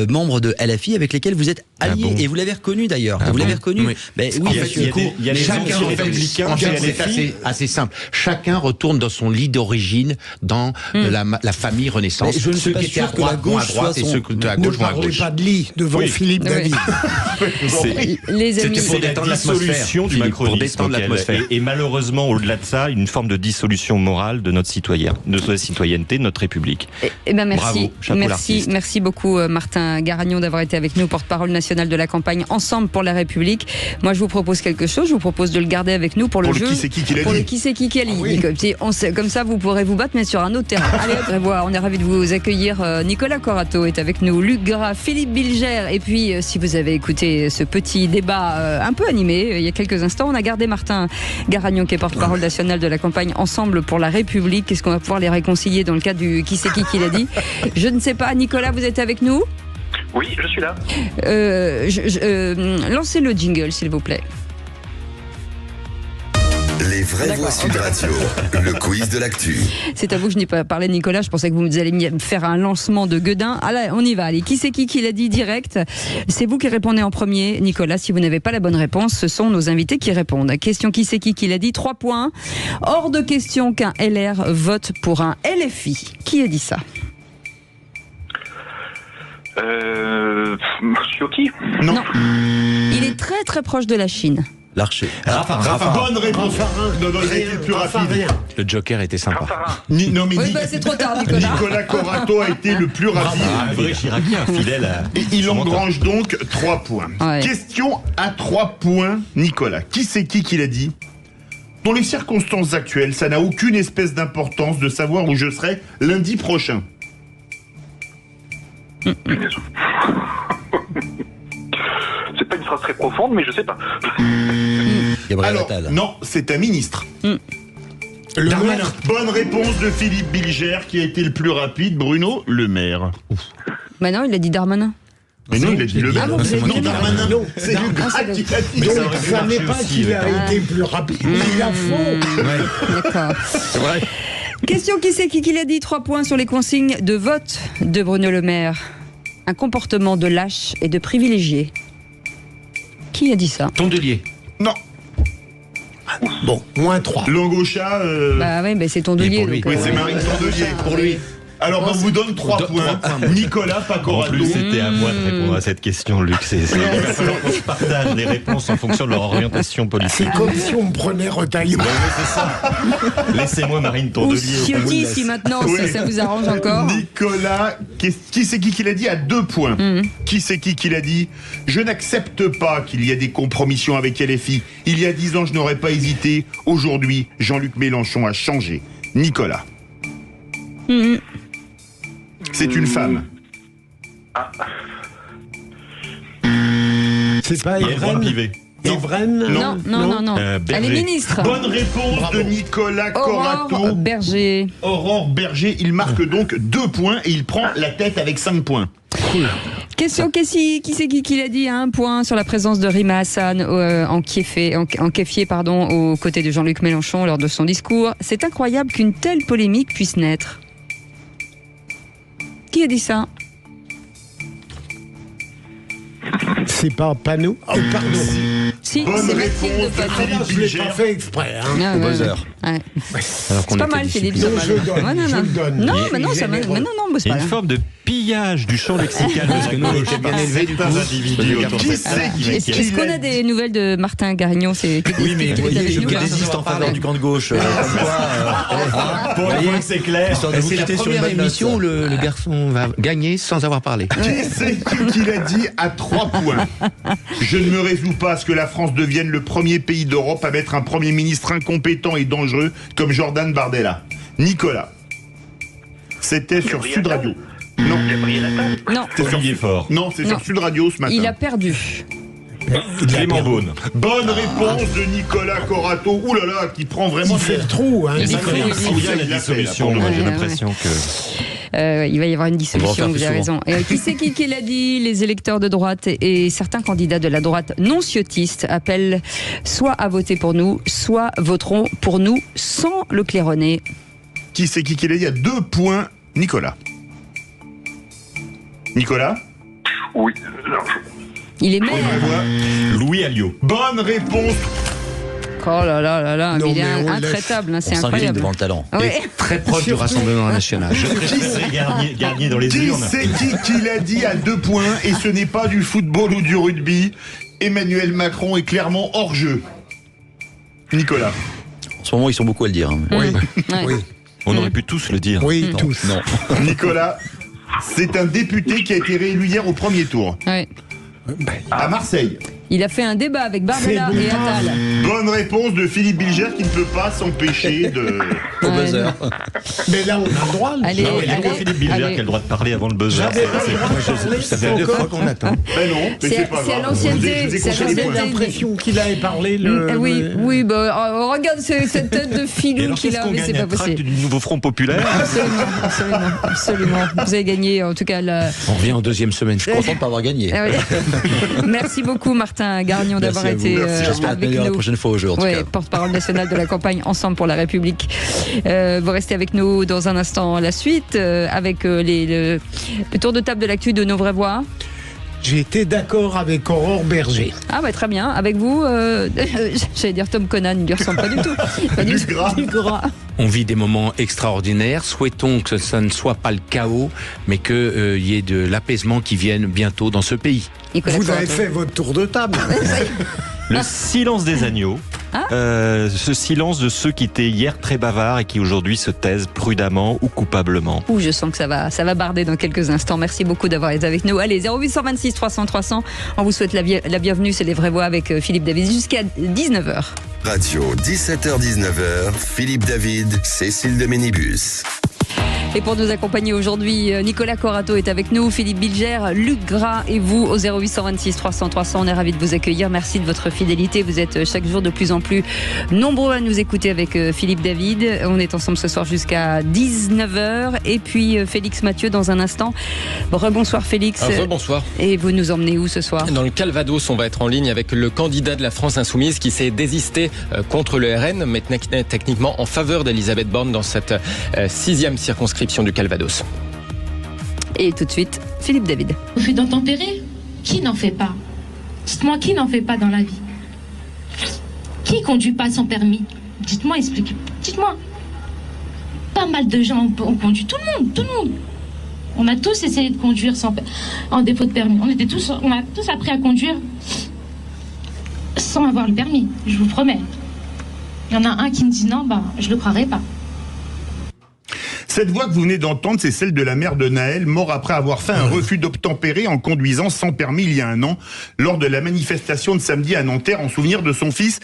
membres de LFI avec lesquels vous êtes alliés. Et vous l'avez reconnu d'ailleurs. Vous l'avez reconnu. Oui, il y a des chacun, anciens en fait, républicains, en fait, c'est c'est assez simple. Chacun retourne dans son lit d'origine, dans la famille Renaissance. Mais je ne suis ceux pas qui étaient à sûr que la droite vont à gauche droite soit et son- ceux qui étaient à Ne gauche vont à parlez gauche. pas de lit devant Philippe David. Les amis, C'est la dissolution du Philippe, pour macronisme détendre auquel- l'atmosphère. et malheureusement, au-delà de ça, une forme de dissolution morale de notre citoyenneté, de notre République. Eh ben merci, Bravo, chapeau l'artiste. merci beaucoup Martin Garagnon d'avoir été avec nous, porte-parole national de la campagne Ensemble pour la République. Moi je vous propose quelque chose, je vous propose de le garder avec nous pour le jeu. Qui c'est qui l'a Pour dit. le qui c'est qui a dit. Comme ça vous pourrez vous battre mais sur un autre terrain. Allez hop, revoir. On est ravis de vous accueillir. Nicolas Corato est avec nous, Luc Gras, Philippe Bilger et puis si vous avez écouté ce petit débat un peu animé il y a quelques instants, on a gardé Martin Garagnon qui est porte-parole national de la campagne Ensemble pour la République. Est-ce qu'on va pouvoir les réconcilier dans le cadre du qui c'est qui l'a dit? Je ne sais pas. Nicolas, vous êtes avec nous? Oui, je suis là. Lancez le jingle, s'il vous plaît. Les vraies voix Sud Radio, le quiz de l'actu. C'est à vous que je n'ai pas parlé, Nicolas. Je pensais que vous allez me faire un lancement de gueudin. Allez, on y va. Allez, qui c'est qui l'a dit direct? C'est vous qui répondez en premier, Nicolas. Si vous n'avez pas la bonne réponse, ce sont nos invités qui répondent. Question qui c'est qui l'a dit? 3 points. Hors de question qu'un LR vote pour un LFI. Qui a dit ça? Ciotti? Non. Il est très très proche de la Chine. L'archer. Bonne réponse. Non, il a été le plus rapide. Le Joker était sympa. Non, mais Oui, c'est trop tard, Nicolas. Nicolas Corato a été le plus rapide. Un vrai chiracien, fidèle à... Et il engrange donc 3 points. Ouais. Question à 3 points, Nicolas. Qui c'est qui l'a dit? Dans les circonstances actuelles, ça n'a aucune espèce d'importance de savoir où je serai lundi prochain. C'est pas une phrase très profonde, mais je sais pas. Gabriel Alors, Attal. non, c'est un ministre. Darmanin. Bonne réponse de Philippe Bilger qui a été le plus rapide. Bruno, le maire. Bah non, il a dit Darmanin. Mais non, il a dit le maire. Ah bon, vous avez dit Non, le maire. Darmanin. Non, C'est non, le gras c'est qui a dit. Donc, aurait pu ça n'est marcher pas aussi, qu'il ouais. a été plus rapide, il a faux. D'accord. Question qui c'est qui l'a dit? 3 points sur les consignes de vote de Bruno Le Maire. Un comportement de lâche et de privilégié. Qui a dit ça? Tondelier. Non. Bon, moins 3. Langauchat. Bah oui, mais c'est Tondelier. pour lui. donc, Oui, c'est Marine Tondelier. Pour lui. Alors, on vous donne 3 points. Nicolas En Pacorato. plus, c'était à moi de répondre à cette question, Luc. Il va falloir qu'on se partage les réponses en fonction de leur orientation politique. C'est comme si on me prenait Retailleau. Ouais, c'est ça. Laissez-moi Marine Ou Tondelier. Ciotti, si maintenant ça vous arrange encore. Nicolas, qui c'est qui l'a dit à 2 points? Qui c'est qui l'a dit? Je n'accepte pas qu'il y ait des compromissions avec LFI. Il y a 10 ans, je n'aurais pas hésité. Aujourd'hui, Jean-Luc Mélenchon a changé. Nicolas. C'est une femme. C'est pas Il y a le droit de Evren? piver. Evren? Non. Elle est Berger. ministre. Bonne réponse de Nicolas Aurore Corato. Berger. Aurore Berger, il marque donc 2 points et il prend la tête avec 5 points. Question qui c'est qui l'a dit à 1 point sur la présence de Rima Hassan en kéfier aux côtés de Jean-Luc Mélenchon lors de son discours. C'est incroyable qu'une telle polémique puisse naître. Qui a dit ça? C'est pas Panot? Oh, pardon. Si, Bonne c'est réponse Mathilde de Panot. Philippe Je l'ai Bilger. pas fait exprès. Hein. Ah, ouais, buzzer. ouais. Alors C'est qu'on pas était mal, Philippe. disciplinés. c'est Non, pas je mal. donne, Ouais, je le donne. Non, Il est mais non, généreux. mais c'est Il y pas a une grave. forme de pillage du champ lexical parce que nous, on était bien élevés du coup. Individus autour de cette table qui Est-ce qu'on a des nouvelles de Martin Garagnon? Oui, mais vous voyez, je nous, me là. désiste en faveur du camp de gauche. Pour une fois que c'est clair. Histoire de vous C'est la quitter sur une première bonne note. émission où le garçon va gagner sans avoir parlé. Qui c'est qui l'a dit à 3 points? Je ne me résous pas à ce que la France devienne le premier pays d'Europe à mettre un Premier ministre incompétent et dangereux comme Jordan Bardella. Nicolas. C'était sur Gabriel Sud Radio. Non. Gabriel Attal? Non, C'est sur Olivier Faure. Non, c'est Non. sur Sud Radio ce matin. il a perdu. Clément Beaune. Bonne réponse de Nicolas Corato. Ouh là là, qui prend vraiment Il fait le trou. Hein. Et ça Il fait faut- il y a la il l'a fait, dissolution. là, pour Moi, le j'ai moment. l'impression que. Il va y avoir une dissolution, On va en vous faire avez plus raison. Et qui c'est qui l'a dit? Les électeurs de droite et certains candidats de la droite non ciotistes appellent soit à voter pour nous, soit voteront pour nous sans le claironner. Qui c'est qui l'a dit à 2 points? Nicolas. Nicolas? Oui. Il est maire. Louis Alliot. Bonne réponse. Oh là là là là, Non, mais il est mais on intraitable, hein, c'est On s'incline incroyable. devant le talent. Ouais. Très proche du Rassemblement national. Garnier dans les Qui urnes. c'est qui l'a dit à 2 points et ce n'est pas du football ou du rugby? Emmanuel Macron est clairement hors jeu. Nicolas. En ce moment, ils sont beaucoup à le dire. hein. Oui. Ouais. On aurait pu tous le dire. Oui, tous. Non. Nicolas, c'est un député qui a été réélu hier au premier tour. Ouais. À Marseille. Il a fait un débat avec Bardella et Attal. Bonne réponse de Philippe Bilger qui ne peut pas s'empêcher de... Au buzzer. Mais là, on a le droit. là. Allez, Ah ouais, il y a allez, que Philippe Bilger allez. qui a le droit de parler avant le buzzer. Ça fait 2 fois qu'on attend. Ben non, mais c'est pas C'est à grave. l'ancienneté. Je vous ai C'est à compté les J'ai points. l'ancienneté. l'impression qu'il avait parlé. Oui, oui, bah, regarde cette tête de Et filou alors, qu'il qu'est-ce a, qu'on mais c'est gagne? pas Un tract possible. du nouveau Front Populaire? Absolument. Vous avez gagné, en tout cas, la... On revient en deuxième semaine. Je suis content de pas avoir gagné. Ah oui. Merci beaucoup, Martin Garnion, d'avoir Merci à vous. été Merci. J'espère être avec meilleur la nous. prochaine fois au jeu, en tout Ouais, cas. porte-parole nationale de la campagne Ensemble pour la République. Vous restez avec nous dans un instant, la suite, avec le tour de table de l'actu de Nos Vraies Voix. J'ai été d'accord avec Aurore Berger. Ah bah très bien, avec vous, j'allais dire Tom Conan, il lui ressemble pas du tout. Pas Du gras. Du gras. On vit des moments extraordinaires. Souhaitons que ça ne soit pas le chaos, mais qu'il y ait de l'apaisement qui vienne bientôt dans ce pays. Nicolas Vous avez Corentin. fait votre tour de table. Le silence des agneaux. Ah. Ce silence de ceux qui étaient hier très bavards et qui aujourd'hui se taisent prudemment ou coupablement. Ouh, je sens que ça va barder dans quelques instants. Merci beaucoup d'avoir été avec nous. Allez, 0826 300 300. On vous souhaite la bienvenue. C'est les Vraies Voix avec Philippe David jusqu'à 19h. Radio 17h-19h, Philippe David, Cécile de Ménibus. Et pour nous accompagner aujourd'hui, Nicolas Corato est avec nous, Philippe Bilger, Luc Gras et vous au 0826 300 300. On est ravis de vous accueillir. Merci de votre fidélité. Vous êtes chaque jour de plus en plus nombreux à nous écouter avec Philippe David. On est ensemble ce soir jusqu'à 19h. Et puis Félix Mathieu dans un instant. Rebonsoir Félix. Bonsoir. Et vous nous emmenez où ce soir? Dans le Calvados, on va être en ligne avec le candidat de la France Insoumise qui s'est désisté contre le RN, mais techniquement en faveur d'Elisabeth Borne dans cette 6e circonscription du Calvados. Et tout de suite, Philippe David. Refus d'intempérer, qui n'en fait pas? Dites-moi, qui n'en fait pas dans la vie? Qui conduit pas sans permis? Dites-moi, expliquez. Dites-moi. Pas mal de gens ont conduit, tout le monde. On a tous essayé de conduire en défaut de permis. On a tous appris à conduire sans avoir le permis, je vous promets. Il y en a un qui me dit non, je le croirais pas. Cette voix que vous venez d'entendre, c'est celle de la mère de Naël, mort après avoir fait un refus d'obtempérer en conduisant sans permis il y a un an, lors de la manifestation de samedi à Nanterre en souvenir de son fils.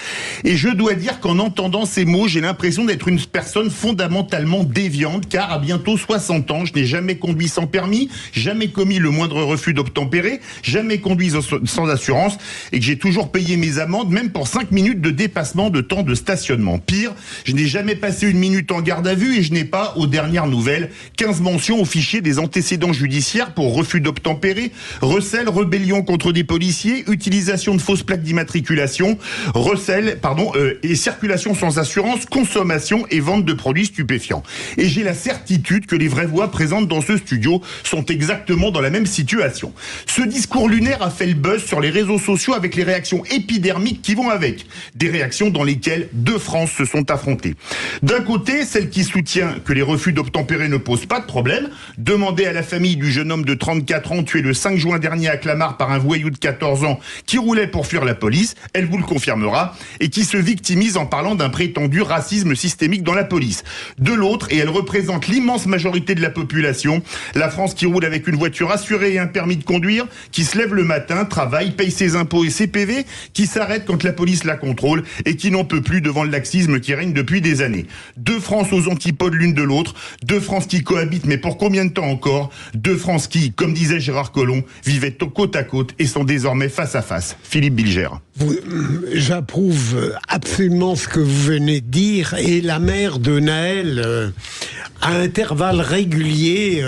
Et je dois dire qu'en entendant ces mots, j'ai l'impression d'être une personne fondamentalement déviante, car à bientôt 60 ans, je n'ai jamais conduit sans permis, jamais commis le moindre refus d'obtempérer, jamais conduit sans assurance, et que j'ai toujours payé mes amendes, même pour 5 minutes de dépassement de temps de stationnement. Pire, je n'ai jamais passé 1 minute en garde à vue et je n'ai pas, aux dernières nouvelles, 15 mentions au fichier des antécédents judiciaires pour refus d'obtempérer, recel, rébellion contre des policiers, utilisation de fausses plaques d'immatriculation, et circulation sans assurance, consommation et vente de produits stupéfiants. Et j'ai la certitude que les vraies voix présentes dans ce studio sont exactement dans la même situation. Ce discours lunaire a fait le buzz sur les réseaux sociaux avec les réactions épidermiques qui vont avec. Des réactions dans lesquelles 2 France se sont affrontées. D'un côté, celle qui soutient que les refus d'obtempérer ne posent pas de problème. Demandez à la famille du jeune homme de 34 ans tué le 5 juin dernier à Clamart par un voyou de 14 ans qui roulait pour fuir la police, elle vous le confirmera, et qui se victimise en parlant d'un prétendu racisme systémique dans la police. De l'autre, et elle représente l'immense majorité de la population, la France qui roule avec une voiture assurée et un permis de conduire, qui se lève le matin, travaille, paye ses impôts et ses PV, qui s'arrête quand la police la contrôle et qui n'en peut plus devant le laxisme qui règne depuis des années. 2 France aux antipodes l'une de l'autre, 2 France qui cohabitent, mais pour combien de temps encore? 2 France qui, comme disait Gérard Collomb, vivaient côte à côte et sont désormais face à face. Philippe Bilger. J'approuve absolument ce que vous venez de dire, et la mère de Naël, à intervalles réguliers,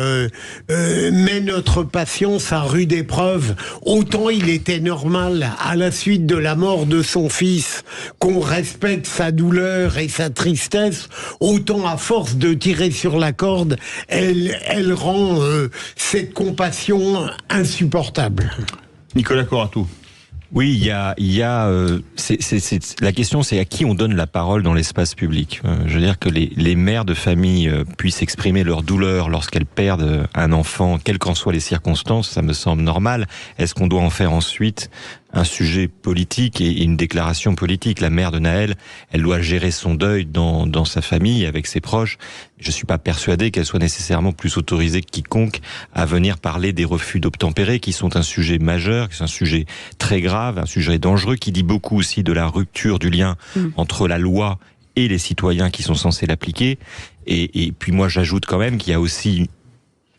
met notre patience à rude épreuve. Autant il était normal, à la suite de la mort de son fils, qu'on respecte sa douleur et sa tristesse, autant à force de tirer sur la corde, elle rend cette compassion insupportable. Nicolas Corato. Oui, la question, c'est à qui on donne la parole dans l'espace public. Je veux dire que les mères de famille puissent exprimer leur douleur lorsqu'elles perdent un enfant, quelles qu'en soient les circonstances, ça me semble normal. Est-ce qu'on doit en faire ensuite un sujet politique et une déclaration politique? La mère de Naël, elle doit gérer son deuil dans sa famille, avec ses proches. Je suis pas persuadé qu'elle soit nécessairement plus autorisée que quiconque à venir parler des refus d'obtempérer, qui sont un sujet majeur, qui sont un sujet très grave, un sujet dangereux, qui dit beaucoup aussi de la rupture du lien entre la loi et les citoyens qui sont censés l'appliquer. Et puis moi, j'ajoute quand même qu'il y a aussi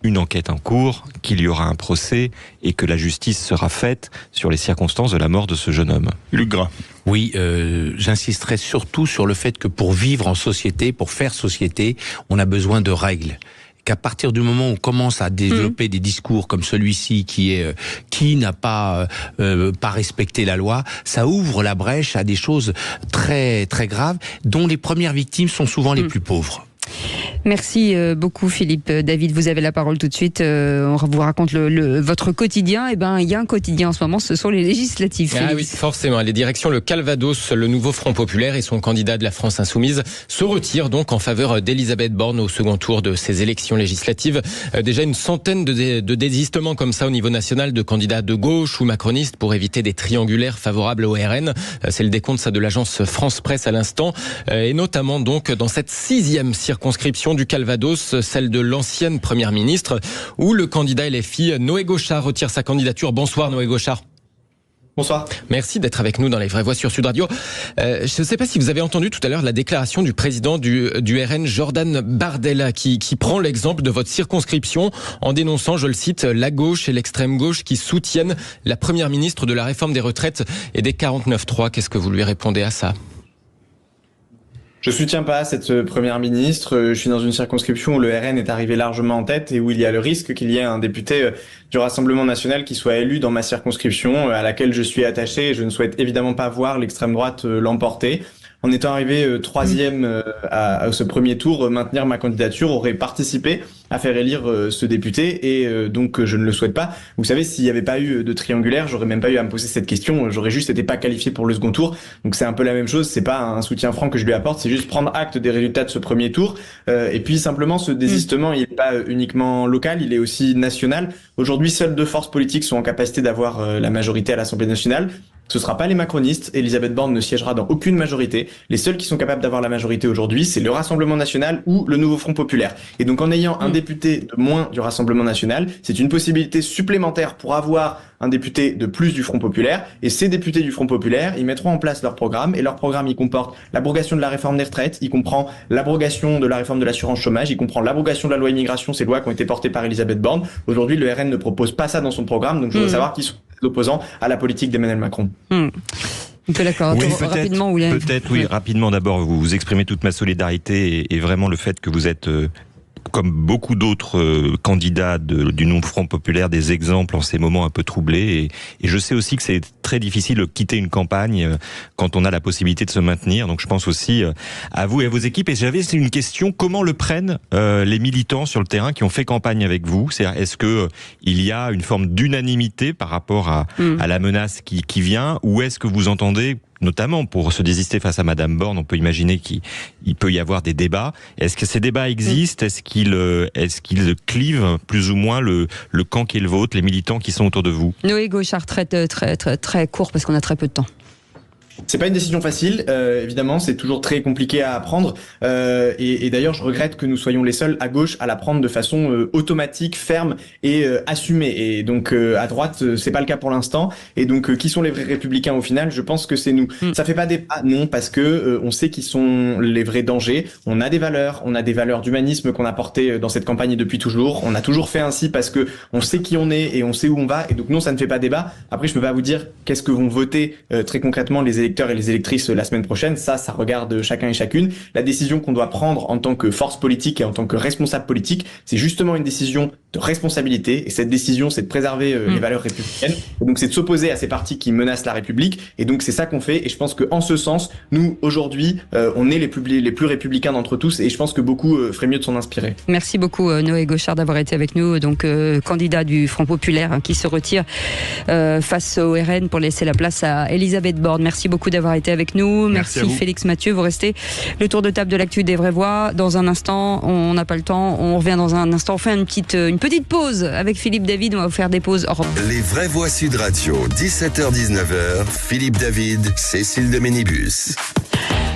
une enquête en cours, qu'il y aura un procès et que la justice sera faite sur les circonstances de la mort de ce jeune homme. Luc Gras. Oui, j'insisterai surtout sur le fait que pour vivre en société, pour faire société, on a besoin de règles. Qu'à partir du moment où on commence à développer des discours comme celui-ci qui n'a pas respecté la loi, ça ouvre la brèche à des choses très très graves dont les premières victimes sont souvent les plus pauvres. Merci beaucoup Philippe David, vous avez la parole tout de suite. On vous raconte votre quotidien. Eh ben, il y a un quotidien en ce moment, ce sont les législatives. Ah oui, forcément. Les directions, le Calvados, le nouveau Front Populaire et son candidat de la France Insoumise se retirent donc en faveur d'Elisabeth Borne au second tour de ces élections législatives. Déjà une centaine de désistements comme ça au niveau national de candidats de gauche ou macronistes pour éviter des triangulaires favorables au RN. C'est le décompte ça de l'agence France Presse à l'instant. Et notamment donc dans cette 6e circonscription du Calvados, celle de l'ancienne première ministre, où le candidat LFI Noé Gauchard retire sa candidature. Bonsoir Noé Gauchard. Bonsoir. Merci d'être avec nous dans Les Vraies Voix sur Sud Radio. Je ne sais pas si vous avez entendu tout à l'heure la déclaration du président du RN, Jordan Bardella, qui prend l'exemple de votre circonscription en dénonçant, je le cite, la gauche et l'extrême gauche qui soutiennent la première ministre de la réforme des retraites et des 49.3. Qu'est-ce que vous lui répondez à ça ? Je soutiens pas cette première ministre. Je suis dans une circonscription où le RN est arrivé largement en tête et où il y a le risque qu'il y ait un député du Rassemblement national qui soit élu dans ma circonscription à laquelle je suis attaché et je ne souhaite évidemment pas voir l'extrême droite l'emporter. En étant arrivé 3e à ce premier tour, maintenir ma candidature aurait participé à faire élire ce député et donc je ne le souhaite pas. Vous savez, s'il n'y avait pas eu de triangulaire, j'aurais même pas eu à me poser cette question, j'aurais juste été pas qualifié pour le second tour. Donc c'est un peu la même chose, c'est pas un soutien franc que je lui apporte, c'est juste prendre acte des résultats de ce premier tour. Et puis simplement, ce désistement, il n'est pas uniquement local, il est aussi national. Aujourd'hui, seules 2 forces politiques sont en capacité d'avoir la majorité à l'Assemblée nationale. Ce sera pas les macronistes. Elisabeth Borne ne siégera dans aucune majorité. Les seuls qui sont capables d'avoir la majorité aujourd'hui, c'est le Rassemblement national ou le nouveau Front populaire. Et donc en ayant un député de moins du Rassemblement national, c'est une possibilité supplémentaire pour avoir un député de plus du Front populaire. Et ces députés du Front populaire, ils mettront en place leur programme. Et leur programme, il comporte l'abrogation de la réforme des retraites, il comprend l'abrogation de la réforme de l'assurance chômage, il comprend l'abrogation de la loi immigration, ces lois qui ont été portées par Elisabeth Borne. Aujourd'hui, le RN ne propose pas ça dans son programme. Donc je voudrais savoir qui sont les opposants à la politique d'Emmanuel Macron. On peut d'accord. Oui, Rapidement, peut-être, oui. Rapidement, d'abord, vous exprimez toute ma solidarité et vraiment le fait que vous êtes comme beaucoup d'autres candidats du nouveau Front populaire, des exemples en ces moments un peu troublés. Et je sais aussi que c'est très difficile de quitter une campagne quand on a la possibilité de se maintenir. Donc je pense aussi à vous et à vos équipes. Et j'avais une question, comment le prennent les militants sur le terrain qui ont fait campagne avec vous ? C'est-à-dire, est-ce que il y a une forme d'unanimité par rapport à la menace qui vient, ou est-ce que vous entendez, notamment pour se désister face à Madame Borne, on peut imaginer qu'il peut y avoir des débats. Est-ce que ces débats existent ? Est-ce qu'ils clivent plus ou moins le camp qui est le vôtre, les militants qui sont autour de vous ? Noé Gauchard, très court parce qu'on a très peu de temps. C'est pas une décision facile, évidemment, c'est toujours très compliqué à prendre. Et d'ailleurs, je regrette que nous soyons les seuls à gauche à la prendre de façon automatique, ferme et assumée. Et donc à droite, c'est pas le cas pour l'instant. Et donc, qui sont les vrais républicains au final ? Je pense que c'est nous. Ça fait pas débat, non, parce que on sait qui sont les vrais dangers. On a des valeurs d'humanisme qu'on a portées dans cette campagne depuis toujours. On a toujours fait ainsi parce que on sait qui on est et on sait où on va. Et donc non, ça ne fait pas débat. Après, je peux pas vous dire qu'est-ce que vont voter très concrètement les électeurs et les électrices la semaine prochaine. Ça regarde chacun et chacune. La décision qu'on doit prendre en tant que force politique et en tant que responsable politique, c'est justement une décision de responsabilité, et cette décision, c'est de préserver les valeurs républicaines. Et donc, c'est de s'opposer à ces partis qui menacent la République. Et donc, c'est ça qu'on fait. Et je pense qu'en ce sens, nous, aujourd'hui, on est les plus républicains d'entre tous. Et je pense que beaucoup feraient mieux de s'en inspirer. Merci beaucoup, Noé Gauchard, d'avoir été avec nous. Donc, candidat du Front Populaire, qui se retire face au RN pour laisser la place à Elisabeth Borne. Merci beaucoup d'avoir été avec nous. Merci Félix Mathieu. Vous restez le tour de table de l'actu des vraies voix. Dans un instant, on n'a pas le temps. On revient dans un instant. On fait une petite pause avec Philippe David. On va vous faire des pauses. Les vraies voix Sud Radio, 17h-19h. Philippe David, Cécile de Ménibus.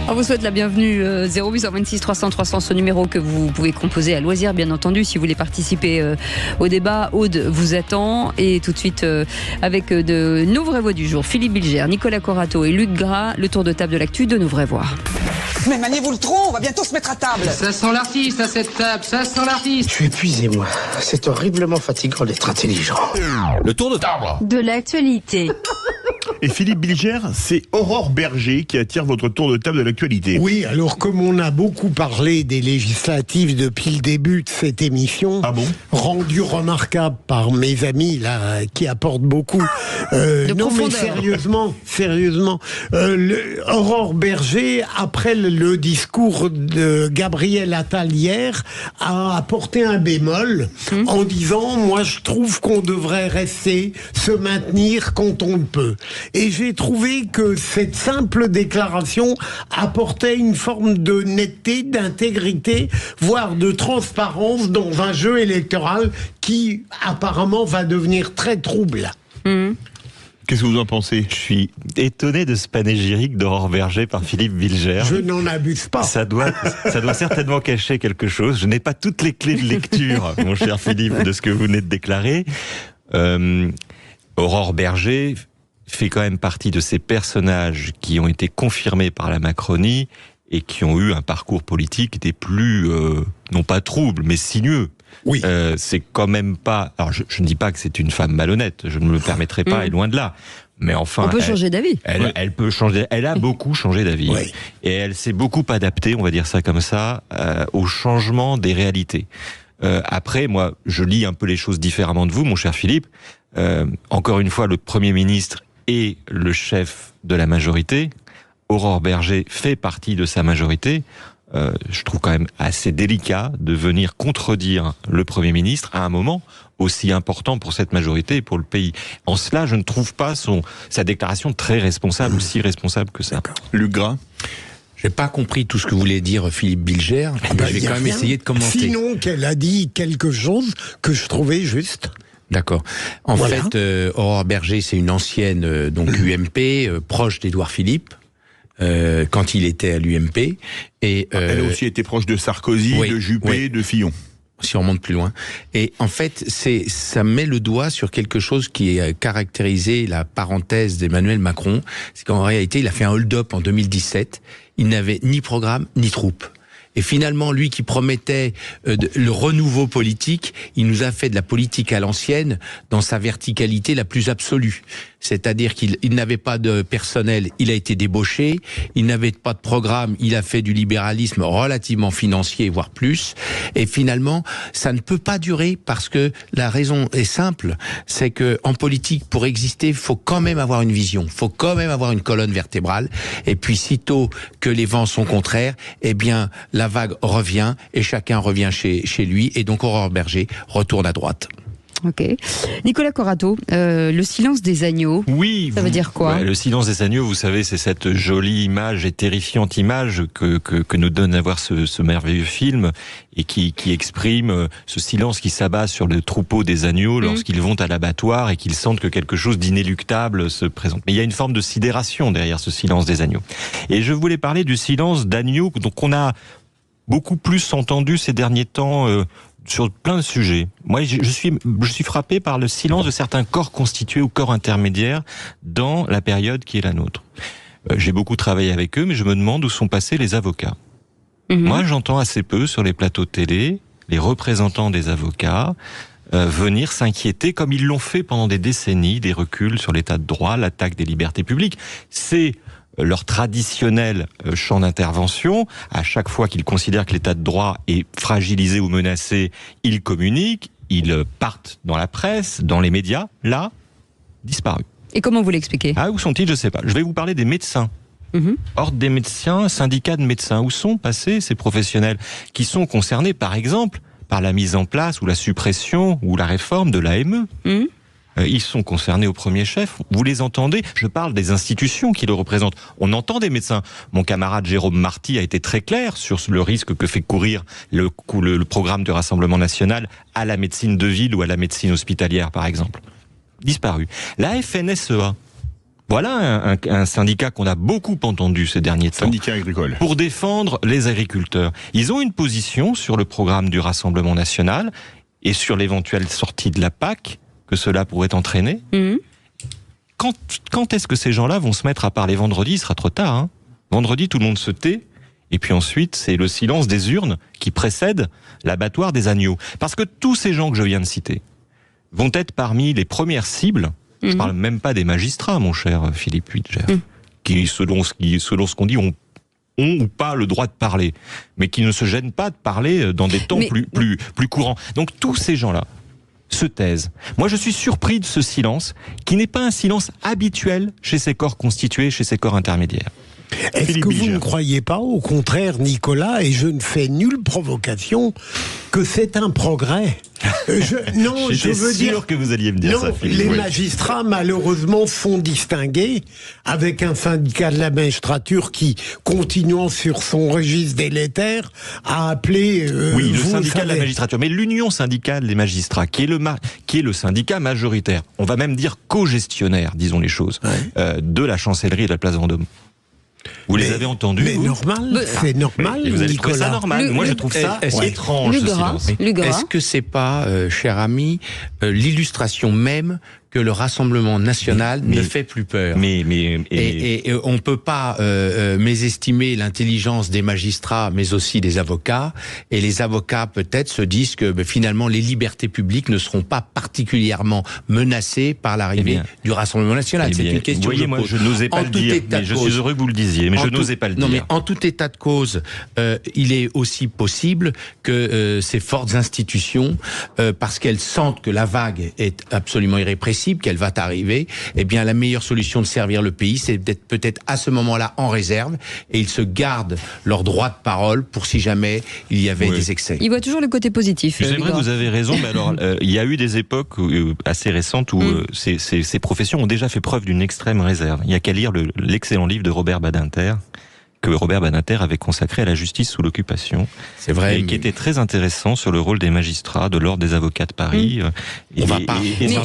On vous souhaite la bienvenue 0826 300 300, ce numéro que vous pouvez composer à loisir, bien entendu, si vous voulez participer au débat. Aude vous attend, et tout de suite avec de nos vraies voix du jour, Philippe Bilger, Nicolas Corato et Luc Gras, le tour de table de l'actu de nos vraies voix. Mais maniez-vous le tronc, on va bientôt se mettre à table. Ça sent l'artiste à cette table, ça sent l'artiste. Je suis épuisé, moi. C'est horriblement fatigant d'être intelligent. Le tour de table de l'actualité. Et Philippe Bilger, c'est Aurore Berger qui attire votre tour de table de l'actualité. Oui, alors comme on a beaucoup parlé des législatives depuis le début de cette émission, rendu remarquable par mes amis là, qui apportent beaucoup. Non mais sérieusement, Aurore Berger, après le discours de Gabriel Attal hier, a apporté un bémol en disant, moi je trouve qu'on devrait se maintenir quand on le peut. Et j'ai trouvé que cette simple déclaration apportait une forme de netteté, d'intégrité, voire de transparence dans un jeu électoral qui apparemment va devenir très trouble. Qu'est-ce que vous en pensez? Je suis étonné de ce panégyrique d'Aurore Berger par Philippe Bilger. Je n'en abuse pas. Ça doit certainement cacher quelque chose. Je n'ai pas toutes les clés de lecture, mon cher Philippe, de ce que vous venez de déclarer. Aurore Berger fait quand même partie de ces personnages qui ont été confirmés par la Macronie et qui ont eu un parcours politique des plus, non pas troubles, mais sinueux. Oui. C'est quand même pas... Alors, je ne dis pas que c'est une femme malhonnête, je ne me le permettrai pas, et loin de là. Mais enfin... On peut changer d'avis. Elle peut changer... Elle a beaucoup changé d'avis. Oui. Et elle s'est beaucoup adaptée, on va dire ça comme ça, au changement des réalités. Après, moi, je lis un peu les choses différemment de vous, mon cher Philippe. Encore une fois, le Premier ministre est le chef de la majorité. Aurore Berger fait partie de sa majorité. Je trouve quand même assez délicat de venir contredire le Premier ministre à un moment aussi important pour cette majorité et pour le pays. En cela, je ne trouve pas sa déclaration très responsable, ou si responsable que ça. Luc Gras? J'ai pas compris tout ce que voulait dire Philippe Bilger, mais je vais quand même essayer de commenter. Sinon qu'elle a dit quelque chose que je trouvais juste. D'accord. En fait, Aurore Berger, c'est une ancienne donc UMP, proche d'Édouard Philippe. Quand il était à l'UMP. Et elle a aussi été proche de Sarkozy, de Juppé, de Fillon. Si on remonte plus loin. Et en fait, ça met le doigt sur quelque chose qui a caractérisé la parenthèse d'Emmanuel Macron. C'est qu'en réalité, il a fait un hold-up en 2017. Il n'avait ni programme, ni troupe. Et finalement, lui qui promettait le renouveau politique, il nous a fait de la politique à l'ancienne dans sa verticalité la plus absolue. C'est-à-dire qu'il n'avait pas de personnel, il a été débauché, il n'avait pas de programme, il a fait du libéralisme relativement financier, voire plus. Et finalement, ça ne peut pas durer parce que la raison est simple, c'est que en politique, pour exister, il faut quand même avoir une vision, il faut quand même avoir une colonne vertébrale. Et puis, sitôt que les vents sont contraires, eh bien, la vague revient et chacun revient chez lui. Et donc, Aurore Berger retourne à droite. Ok. Nicolas Corato, le silence des agneaux. Oui. Ça veut dire quoi? Le silence des agneaux, vous savez, c'est cette jolie image et terrifiante image que nous donne à voir ce merveilleux film et qui exprime ce silence qui s'abat sur le troupeau des agneaux lorsqu'ils vont à l'abattoir et qu'ils sentent que quelque chose d'inéluctable se présente. Mais il y a une forme de sidération derrière ce silence des agneaux. Et je voulais parler du silence d'agneaux, donc on a beaucoup plus entendu ces derniers temps sur plein de sujets. Moi, je suis frappé par le silence de certains corps constitués ou corps intermédiaires dans la période qui est la nôtre. J'ai beaucoup travaillé avec eux, mais je me demande où sont passés les avocats. Moi, j'entends assez peu sur les plateaux de télé les représentants des avocats venir s'inquiéter, comme ils l'ont fait pendant des décennies, des reculs sur l'état de droit, l'attaque des libertés publiques. C'est leur traditionnel champ d'intervention. À chaque fois qu'ils considèrent que l'état de droit est fragilisé ou menacé, ils communiquent, ils partent dans la presse, dans les médias, là, disparus. Et comment vous l'expliquez ? Ah, où sont-ils ? Je ne sais pas. Je vais vous parler des médecins. Ordre des médecins, syndicat de médecins. Où sont passés ces professionnels qui sont concernés, par exemple, par la mise en place ou la suppression ou la réforme de l'AME ? Ils sont concernés au premier chef. Vous les entendez ? Je parle des institutions qui le représentent. On entend des médecins. Mon camarade Jérôme Marty a été très clair sur le risque que fait courir le programme du Rassemblement national à la médecine de ville ou à la médecine hospitalière, par exemple. Disparu. La FNSEA. Voilà un syndicat qu'on a beaucoup entendu ces derniers temps. Syndicat agricole. Pour défendre les agriculteurs. Ils ont une position sur le programme du Rassemblement national et sur l'éventuelle sortie de la PAC que cela pourrait entraîner. Quand est-ce que ces gens-là vont se mettre à parler vendredi ? Il sera trop tard. Hein. Vendredi, tout le monde se tait. Et puis ensuite, c'est le silence des urnes qui précède l'abattoir des agneaux. Parce que tous ces gens que je viens de citer vont être parmi les premières cibles. Je ne parle même pas des magistrats, mon cher Philippe Huitger, qui, selon ce qu'on dit, ont ou pas le droit de parler, mais qui ne se gênent pas de parler dans des temps plus courants. Donc tous ces gens-là se taisent. Moi, je suis surpris de ce silence, qui n'est pas un silence habituel chez ces corps constitués, chez ces corps intermédiaires. Est-ce que vous ne croyez pas, au contraire, Nicolas, et je ne fais nulle provocation, que c'est un progrès ? Non, je veux dire que vous alliez me dire ça, Philippe. Les magistrats, malheureusement, sont distingués avec un syndicat de la magistrature qui, continuant sur son registre délétère, a appelé... oui, le syndicat de la magistrature. Mais l'Union syndicale des magistrats, qui est le syndicat majoritaire, on va même dire co-gestionnaire, disons les choses, de la chancellerie et de la place Vendôme. Vous les avez entendus? Mais normal, c'est normal. Et vous avez trouvé ça normal? Moi, je trouve ça étrange. Est-ce que c'est pas, cher ami, l'illustration même que le Rassemblement national ne fait plus peur? Et on peut pas mésestimer l'intelligence des magistrats, mais aussi des avocats. Et les avocats peut-être se disent que finalement les libertés publiques ne seront pas particulièrement menacées par l'arrivée du Rassemblement national. C'est une question. Vous voyez, moi, je n'osais pas le dire, mais je suis heureux que vous le disiez, mais je n'osais pas le dire. Non, mais en tout état de cause, il est aussi possible que ces fortes institutions, parce qu'elles sentent que la vague est absolument irrépressible, qu'elle va arriver, eh bien la meilleure solution de servir le pays, c'est d'être peut-être à ce moment-là en réserve, et ils se gardent leur droit de parole pour si jamais il y avait des excès. Il voit toujours le côté positif. C'est vrai, vous avez raison, mais alors il y a eu des époques assez récentes où ces professions ont déjà fait preuve d'une extrême réserve. Il n'y a qu'à lire l'excellent livre de Robert Badinter, que Robert Badinter avait consacré à la justice sous l'occupation. C'est vrai. Et qui était très intéressant sur le rôle des magistrats, de l'ordre des avocats de Paris. On va pas refaire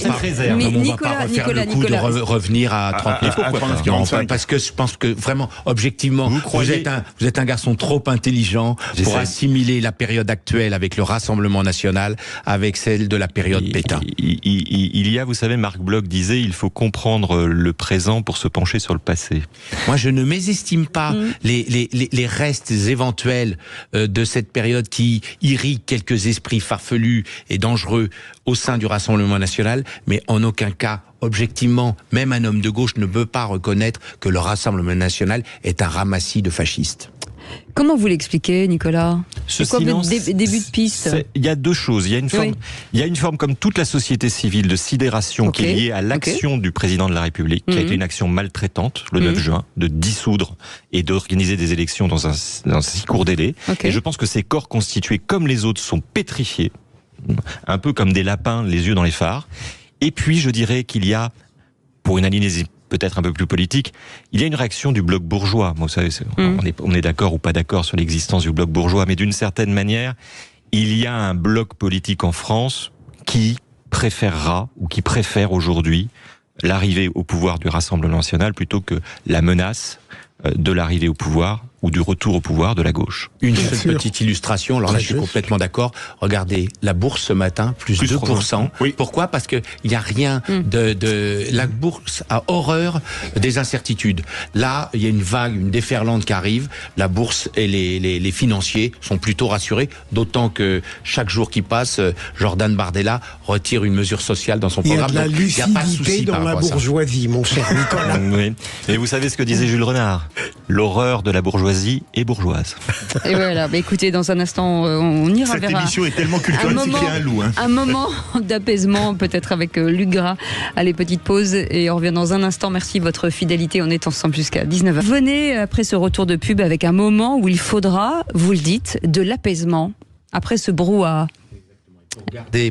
le coup de revenir à 39, parce que je pense que vraiment, objectivement, vous êtes un garçon trop intelligent pour assimiler la période actuelle avec le Rassemblement national avec celle de la période Pétain. Il y a, vous savez, Marc Bloch disait, il faut comprendre le présent pour se pencher sur le passé. Moi, je ne mésestime pas les restes éventuels de cette période qui irrigue quelques esprits farfelus et dangereux au sein du Rassemblement national, mais en aucun cas, objectivement, même un homme de gauche ne peut pas reconnaître que le Rassemblement national est un ramassis de fascistes. Comment vous l'expliquez, Nicolas? Ce c'est quoi silence, le début de piste? Il y a deux choses. Il y a une forme comme toute la société civile de sidération qui est liée à l'action du président de la République, qui a été une action maltraitante le 9 juin, de dissoudre et d'organiser des élections dans un si court délai. Et je pense que ces corps constitués, comme les autres, sont pétrifiés, un peu comme des lapins, les yeux dans les phares. Et puis, je dirais qu'il y a, pour une analyse peut-être un peu plus politique, il y a une réaction du bloc bourgeois. Vous savez, on est d'accord ou pas d'accord sur l'existence du bloc bourgeois, mais d'une certaine manière, il y a un bloc politique en France qui préférera ou qui préfère aujourd'hui l'arrivée au pouvoir du Rassemblement national plutôt que la menace de l'arrivée au pouvoir ou du retour au pouvoir de la gauche. Une seule petite illustration, alors là je suis complètement d'accord. Regardez, la bourse ce matin, plus 2%. Oui. Pourquoi? Parce que il n'y a rien la bourse a horreur des incertitudes. Là, il y a une vague, une déferlante qui arrive. La bourse et les financiers sont plutôt rassurés, d'autant que chaque jour qui passe, Jordan Bardella retire une mesure sociale dans son programme. Il y a de la lucidité dans la bourgeoisie, mon cher Nicolas. Oui. Et vous savez ce que disait Jules Renard? L'horreur de la bourgeoisie est bourgeoise. Et voilà, écoutez, dans un instant, on ira vers Cette émission est tellement culturelle, c'est qu'il y a un loup. Un moment d'apaisement, peut-être avec Luc Gras. Allez, petite pause et on revient dans un instant. Merci de votre fidélité, on est ensemble jusqu'à 19h. Venez, après ce retour de pub, avec un moment où il faudra, vous le dites, de l'apaisement, après ce brouhaha.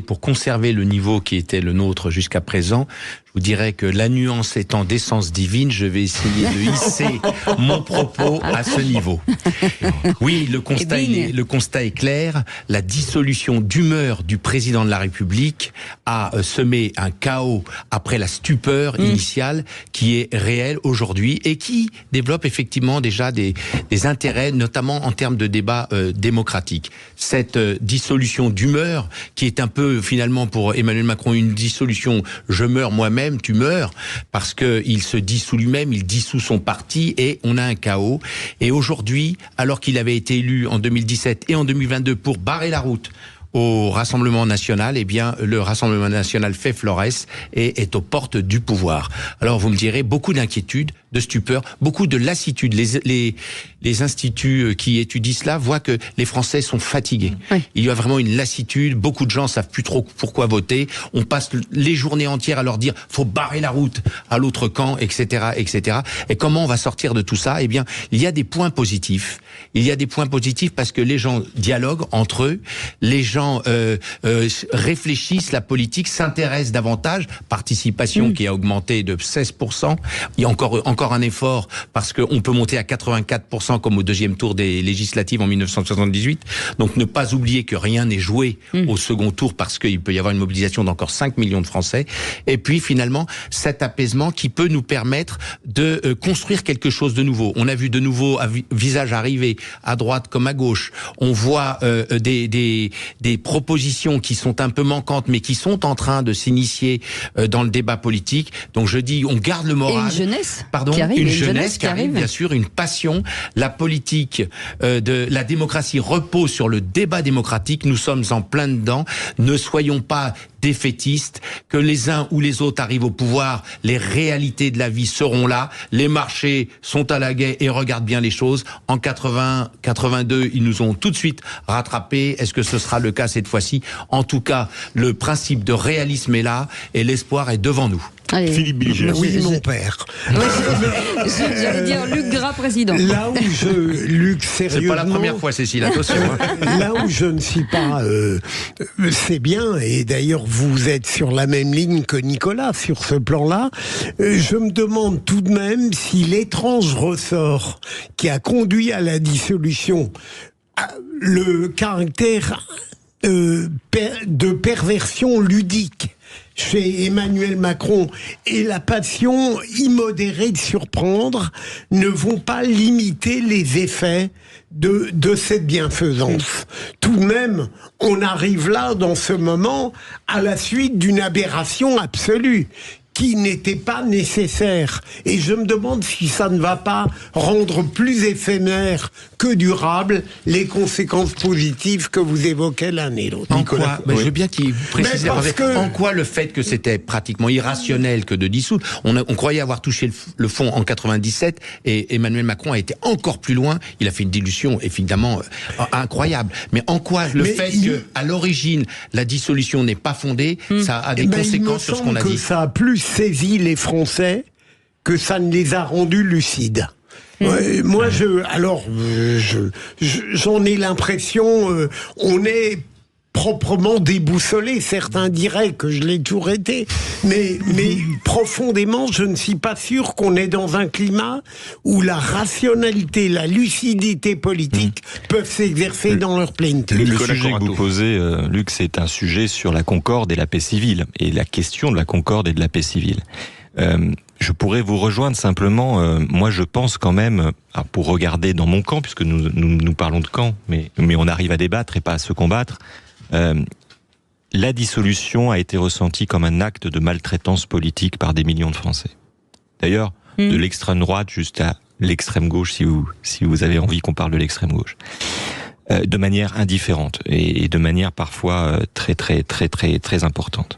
Pour conserver le niveau qui était le nôtre jusqu'à présent, je vous dirais que la nuance étant d'essence divine, je vais essayer de hisser mon propos à ce niveau. Oui, le constat est clair. La dissolution d'humeur du président de la République a semé un chaos après la stupeur initiale qui est réelle aujourd'hui et qui développe effectivement déjà des intérêts, notamment en termes de débat démocratique. Cette dissolution d'humeur, qui est un peu finalement pour Emmanuel Macron une dissolution « je meurs moi-même, tu meurs », parce qu'il se dissout lui-même, il dissout son parti et on a un chaos. Et aujourd'hui, alors qu'il avait été élu en 2017 et en 2022 pour barrer la route au Rassemblement National, eh bien, le Rassemblement National fait florès et est aux portes du pouvoir. Alors, vous me direz, beaucoup d'inquiétude, de stupeur, beaucoup de lassitude. Les instituts qui étudient cela voient que les Français sont fatigués. Oui. Il y a vraiment une lassitude, beaucoup de gens savent plus trop pourquoi voter. On passe les journées entières à leur dire, faut barrer la route à l'autre camp, etc., etc. Et comment on va sortir de tout ça? Eh bien, il y a des points positifs. Il y a des points positifs parce que les gens dialoguent entre eux, les gens réfléchissent, la politique s'intéresse davantage, participation qui a augmenté de 16%, il y a encore un effort parce qu'on peut monter à 84% comme au deuxième tour des législatives en 1978, donc ne pas oublier que rien n'est joué au second tour parce qu'il peut y avoir une mobilisation d'encore 5 millions de Français, et puis finalement cet apaisement qui peut nous permettre de construire quelque chose de nouveau. On a vu de nouveaux visages arriver à droite comme à gauche, on voit des propositions qui sont un peu manquantes, mais qui sont en train de s'initier dans le débat politique. Donc je dis, on garde le moral. Et une jeunesse qui arrive, une jeunesse qui arrive, bien sûr, une passion. La politique de la démocratie repose sur le débat démocratique. Nous sommes en plein dedans. Ne soyons pas défaitistes, que les uns ou les autres arrivent au pouvoir, les réalités de la vie seront là, les marchés sont à la guet et regardent bien les choses. En 82, ils nous ont tout de suite rattrapés. Est-ce que ce sera le cas cette fois-ci? En tout cas, le principe de réalisme est là et l'espoir est devant nous. Allez. Philippe Bilger. Oui, mon père. J'allais dire Luc Gras, président. Là où Luc, sérieusement... C'est pas la première fois, Cécile, attention. Là où je ne suis pas... c'est bien, et d'ailleurs, vous êtes sur la même ligne que Nicolas, sur ce plan-là. Je me demande tout de même si l'étrange ressort qui a conduit à la dissolution, le caractère de perversion ludique chez Emmanuel Macron et la passion immodérée de surprendre ne vont pas limiter les effets de cette bienfaisance. Tout de même, on arrive là, dans ce moment, à la suite d'une aberration absolue qui n'était pas nécessaire. Et je me demande si ça ne va pas rendre plus éphémère que durable les conséquences positives que vous évoquez l'un et l'autre. En quoi, je veux bien qu'il précise, en quoi le fait que c'était pratiquement irrationnel que de dissoudre, on croyait avoir touché le fond en 97 et Emmanuel Macron a été encore plus loin, il a fait une dilution évidemment incroyable. Mais en quoi le fait que à l'origine la dissolution n'est pas fondée, ça a des conséquences sur ce qu'on a dit. Ça a plus saisi les Français que ça ne les a rendus lucides. Moi, j'en ai l'impression, on est proprement déboussolé. Certains diraient que je l'ai toujours été, mais profondément, je ne suis pas sûr qu'on est dans un climat où la rationalité, la lucidité politique peuvent s'exercer dans leur plénitude. Le sujet que vous posez, Luc, c'est un sujet sur la concorde et la paix civile, et la question de la concorde et de la paix civile. Je pourrais vous rejoindre simplement, moi je pense quand même, pour regarder dans mon camp, puisque nous parlons de camp, mais on arrive à débattre et pas à se combattre, la dissolution a été ressentie comme un acte de maltraitance politique par des millions de Français. D'ailleurs, de l'extrême droite jusqu'à l'extrême gauche, si vous avez envie qu'on parle de l'extrême gauche. De manière indifférente et de manière parfois très importante.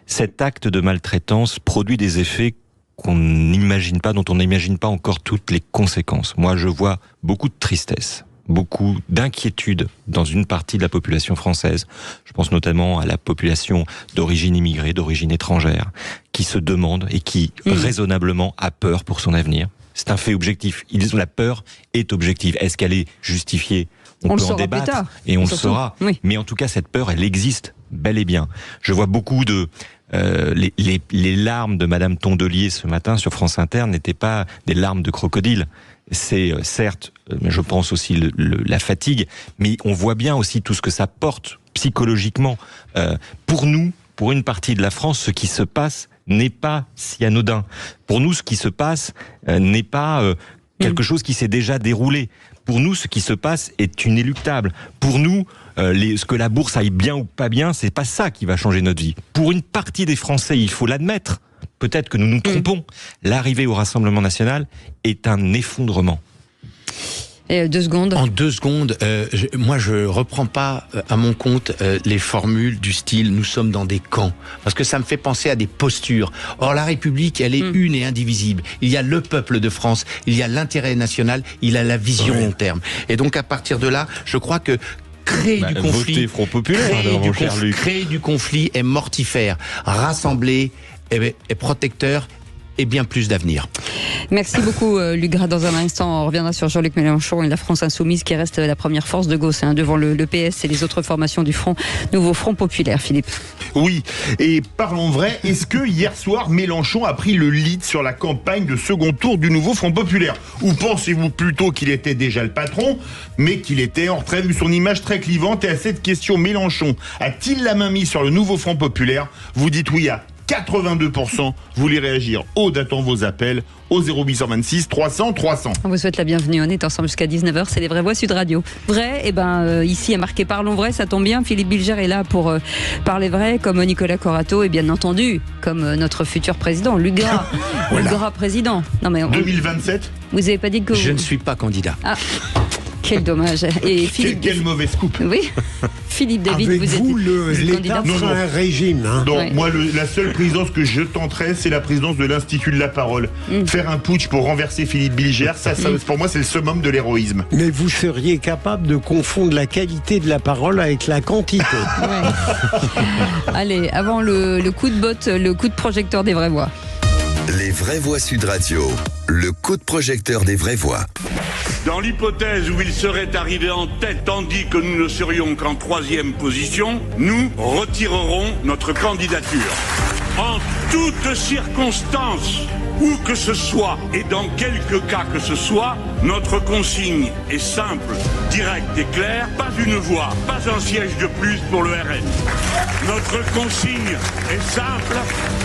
Cet acte de maltraitance produit des effets dont on n'imagine pas encore toutes les conséquences. Moi, je vois beaucoup de tristesse, beaucoup d'inquiétude dans une partie de la population française. Je pense notamment à la population d'origine immigrée, d'origine étrangère, qui se demande et qui raisonnablement a peur pour son avenir. C'est un fait objectif. La peur est objective. Est-ce qu'elle est justifiée ? On peut en débattre et on le saura. Oui. Mais en tout cas, cette peur, elle existe bel et bien. Je vois beaucoup de... les larmes de Madame Tondelier ce matin sur France Inter n'étaient pas des larmes de crocodile. C'est certes, je pense aussi la fatigue, mais on voit bien aussi tout ce que ça porte psychologiquement. Pour nous, pour une partie de la France, ce qui se passe n'est pas si anodin. Pour nous, ce qui se passe n'est pas quelque chose qui s'est déjà déroulé. Pour nous, ce qui se passe est inéluctable. Pour nous, ce que la bourse aille bien ou pas bien, c'est pas ça qui va changer notre vie. Pour une partie des Français, il faut l'admettre. Peut-être que nous nous trompons. L'arrivée au Rassemblement national est un effondrement. Et 2 secondes. En 2 secondes, moi je reprends pas à mon compte les formules du style « nous sommes dans des camps », parce que ça me fait penser à des postures. Or la République, elle est une et indivisible. Il y a le peuple de France, il y a l'intérêt national, il y a la vision long terme. Et donc à partir de là, je crois que créer du conflit, Front Populaire, créer du conflit est mortifère. Rassembler est protecteur et bien plus d'avenir. Merci beaucoup Luc Gras. Dans un instant, on reviendra sur Jean-Luc Mélenchon et la France Insoumise qui reste la première force de gauche devant le PS et les autres formations du nouveau Front Populaire. Philippe. Oui, et parlons vrai, est-ce que hier soir Mélenchon a pris le lead sur la campagne de second tour du nouveau Front Populaire? Ou pensez-vous plutôt qu'il était déjà le patron, mais qu'il était en retrait vu son image très clivante? Et à cette question, Mélenchon a-t-il la main mise sur le nouveau Front Populaire? Vous dites oui à 82%, vous voulez réagir. Aude attend vos appels au 0826 300 300. On vous souhaite la bienvenue, on est ensemble jusqu'à 19h, c'est les Vraies Voix Sud Radio. Vrai, ici à marqué Parlons Vrai, ça tombe bien, Philippe Bilger est là pour parler vrai, comme Nicolas Corato et bien entendu, comme notre futur président, Luc Gras. Luc Gras président. Non, mais 2027 Vous avez pas dit que... Je ne suis pas candidat. Ah, quel dommage. Et Philippe... Quel mauvais scoop. Oui. Philippe David, avec vous êtes l'État candidat pour un régime. Hein. Non, ouais. Moi, la seule présidence que je tenterais, c'est la présidence de l'Institut de la Parole. Faire un putsch pour renverser Philippe Bilger, ça pour moi, c'est le summum de l'héroïsme. Mais vous seriez capable de confondre la qualité de la parole avec la quantité. Ouais. Allez, avant le coup de botte, le coup de projecteur des Vraies Voix. Les Vraies Voix Sud Radio, le coup de projecteur des Vraies Voix. Dans l'hypothèse où il serait arrivé en tête tandis que nous ne serions qu'en 3e position, nous retirerons notre candidature. En toutes circonstances, où que ce soit et dans quelque cas que ce soit, notre consigne est simple, directe et claire, pas une voix, pas un siège de plus pour le RN. Notre consigne est simple,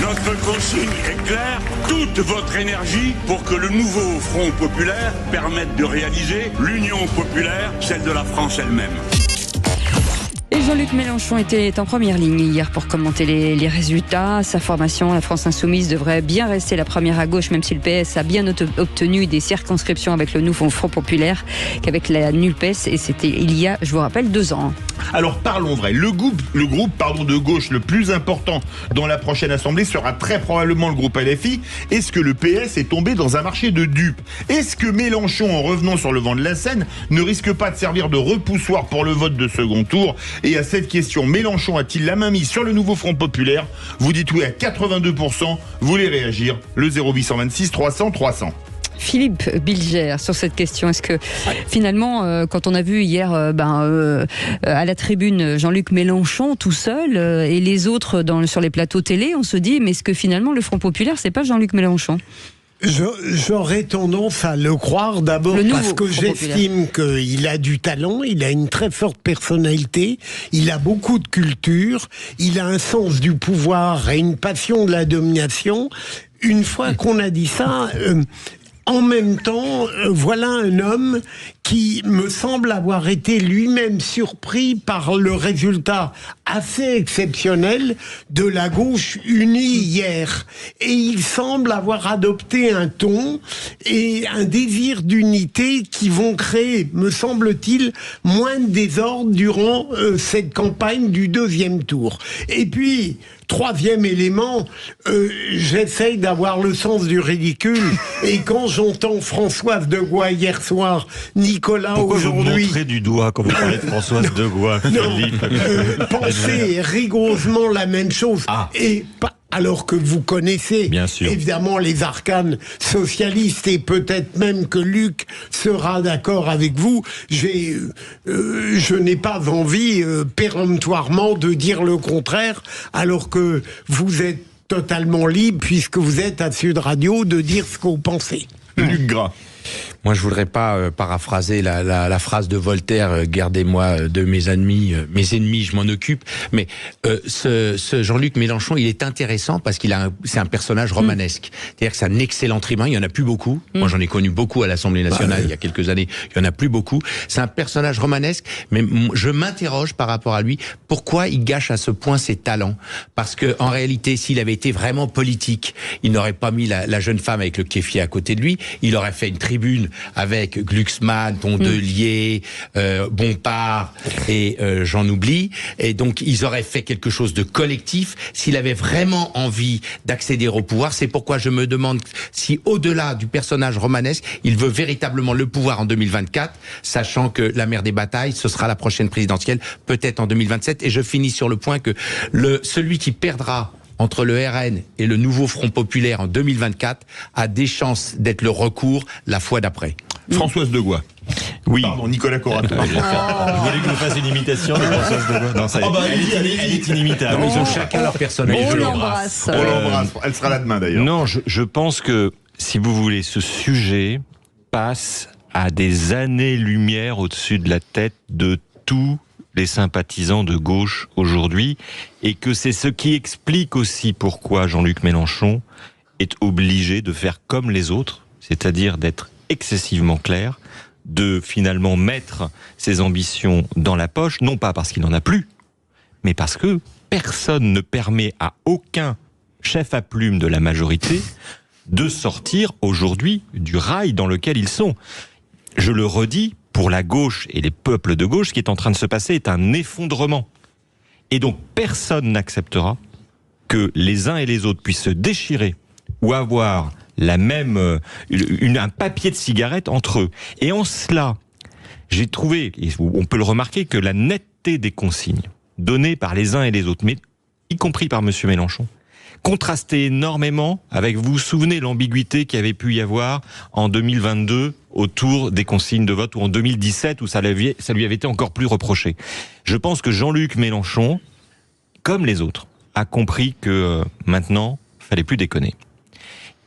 notre consigne est claire, toute votre énergie pour que le nouveau Front Populaire permette de réaliser l'union populaire, celle de la France elle-même. Et Jean-Luc Mélenchon était en première ligne hier pour commenter les résultats. Sa formation, la France Insoumise, devrait bien rester la première à gauche, même si le PS a bien obtenu des circonscriptions avec le nouveau Front Populaire qu'avec la NUPES. Et c'était il y a, je vous rappelle, 2 ans. Alors parlons vrai. Le groupe de gauche le plus important dans la prochaine Assemblée sera très probablement le groupe LFI. Est-ce que le PS est tombé dans un marché de dupes? Est-ce que Mélenchon, en revenant sur le vent de la scène, ne risque pas de servir de repoussoir pour le vote de second tour? Et à cette question, Mélenchon a-t-il la main mise sur le nouveau Front Populaire? Vous dites oui à 82%, vous voulez réagir, le 0826 300 300. Philippe Bilger, sur cette question, est-ce que finalement, quand on a vu hier à la tribune Jean-Luc Mélenchon tout seul et les autres sur les plateaux télé, on se dit, mais est-ce que finalement le Front Populaire, c'est pas Jean-Luc Mélenchon ? J'aurais tendance à le croire d'abord parce que j'estime qu'il a du talent, il a une très forte personnalité, il a beaucoup de culture, il a un sens du pouvoir et une passion de la domination. Une fois qu'on a dit ça... En même temps, voilà un homme qui me semble avoir été lui-même surpris par le résultat assez exceptionnel de la gauche unie hier. Et il semble avoir adopté un ton et un désir d'unité qui vont créer, me semble-t-il, moins de désordre durant cette campagne du deuxième tour. Et puis, troisième élément, j'essaye d'avoir le sens du ridicule. Et quand j'entends Françoise Degois hier soir, Nicolas Pourquoi aujourd'hui... vous montrez du doigt quand vous parlez de Françoise Degois, Philippe? Pensez rigoureusement la même chose. Et alors que vous connaissez évidemment les arcanes socialistes et peut-être même que Luc sera d'accord avec vous, je n'ai pas envie péremptoirement de dire le contraire, alors que vous êtes totalement libre, puisque vous êtes à Sud Radio, de dire ce que vous pensez. Luc Gras. Moi, je voudrais pas paraphraser la phrase de Voltaire, gardez-moi de mes ennemis, je m'en occupe. Mais ce Jean-Luc Mélenchon, il est intéressant parce c'est un personnage romanesque. C'est-à-dire que c'est un excellent tribun, il y en a plus beaucoup. Moi, j'en ai connu beaucoup à l'Assemblée nationale il y a quelques années, il y en a plus beaucoup. C'est un personnage romanesque, mais je m'interroge par rapport à lui, pourquoi il gâche à ce point ses talents? Parce que en réalité, s'il avait été vraiment politique, il n'aurait pas mis la jeune femme avec le kéfier à côté de lui, il aurait fait une tribune avec Glucksmann, Tondelier, Bompard et j'en oublie. Et donc, ils auraient fait quelque chose de collectif s'il avait vraiment envie d'accéder au pouvoir. C'est pourquoi je me demande si, au-delà du personnage romanesque, il veut véritablement le pouvoir en 2024, sachant que la mère des batailles, ce sera la prochaine présidentielle, peut-être en 2027. Et je finis sur le point que celui qui perdra entre le RN et le nouveau Front Populaire en 2024 a des chances d'être le recours la fois d'après. Françoise Degois. Oui. Pardon, Nicolas Corato. Je voulais que vous fassiez une imitation de Françoise Degois. Non, ça, elle est inimitable. Ils ont chacun leur personnalité. On l'embrasse. On l'embrasse. Elle sera là demain d'ailleurs. Non, je pense que, si vous voulez, ce sujet passe à des années-lumière au-dessus de la tête de tous les sympathisants de gauche aujourd'hui, et que c'est ce qui explique aussi pourquoi Jean-Luc Mélenchon est obligé de faire comme les autres, c'est-à-dire d'être excessivement clair, de finalement mettre ses ambitions dans la poche, non pas parce qu'il n'en a plus, mais parce que personne ne permet à aucun chef à plume de la majorité de sortir aujourd'hui du rail dans lequel ils sont. Je le redis, pour la gauche et les peuples de gauche, ce qui est en train de se passer est un effondrement. Et donc personne n'acceptera que les uns et les autres puissent se déchirer ou avoir la même un papier de cigarette entre eux. Et en cela, j'ai trouvé, et on peut le remarquer, que la netteté des consignes données par les uns et les autres, mais y compris par monsieur Mélenchon, contrastait énormément avec, vous vous souvenez, l'ambiguïté qu'il y avait pu y avoir en 2022 autour des consignes de vote, ou en 2017 où ça lui avait été encore plus reproché. Je pense que Jean-Luc Mélenchon, comme les autres, a compris que maintenant, fallait plus déconner.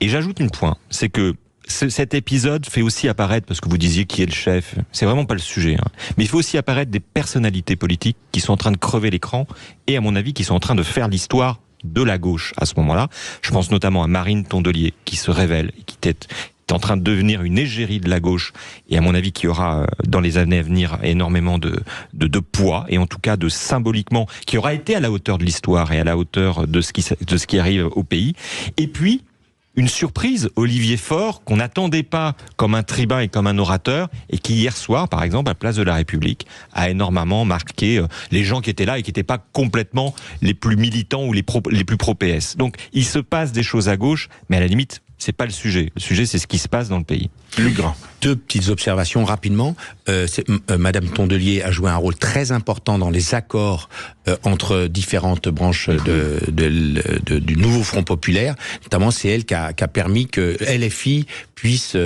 Et j'ajoute un point, c'est que cet épisode fait aussi apparaître, parce que vous disiez qui est le chef, c'est vraiment pas le sujet, hein, mais il faut aussi apparaître des personnalités politiques qui sont en train de crever l'écran et, à mon avis, qui sont en train de faire l'histoire de la gauche à ce moment-là. Je pense notamment à Marine Tondelier, qui se révèle et qui est en train de devenir une égérie de la gauche, et à mon avis qui aura dans les années à venir énormément de poids, et en tout cas de symboliquement, qui aura été à la hauteur de l'histoire et à la hauteur de ce qui arrive au pays. Et puis une surprise, Olivier Faure, qu'on n'attendait pas comme un tribun et comme un orateur, et qui hier soir, par exemple, à Place de la République, a énormément marqué les gens qui étaient là et qui n'étaient pas complètement les plus militants ou les plus pro-PS. Donc il se passe des choses à gauche, mais à la limite, c'est pas le sujet. Le sujet, c'est ce qui se passe dans le pays. Le grand. Deux petites observations rapidement. Madame Tondelier a joué un rôle très important dans les accords entre différentes branches du nouveau Front Populaire. Notamment, c'est elle qui a permis que LFI puisse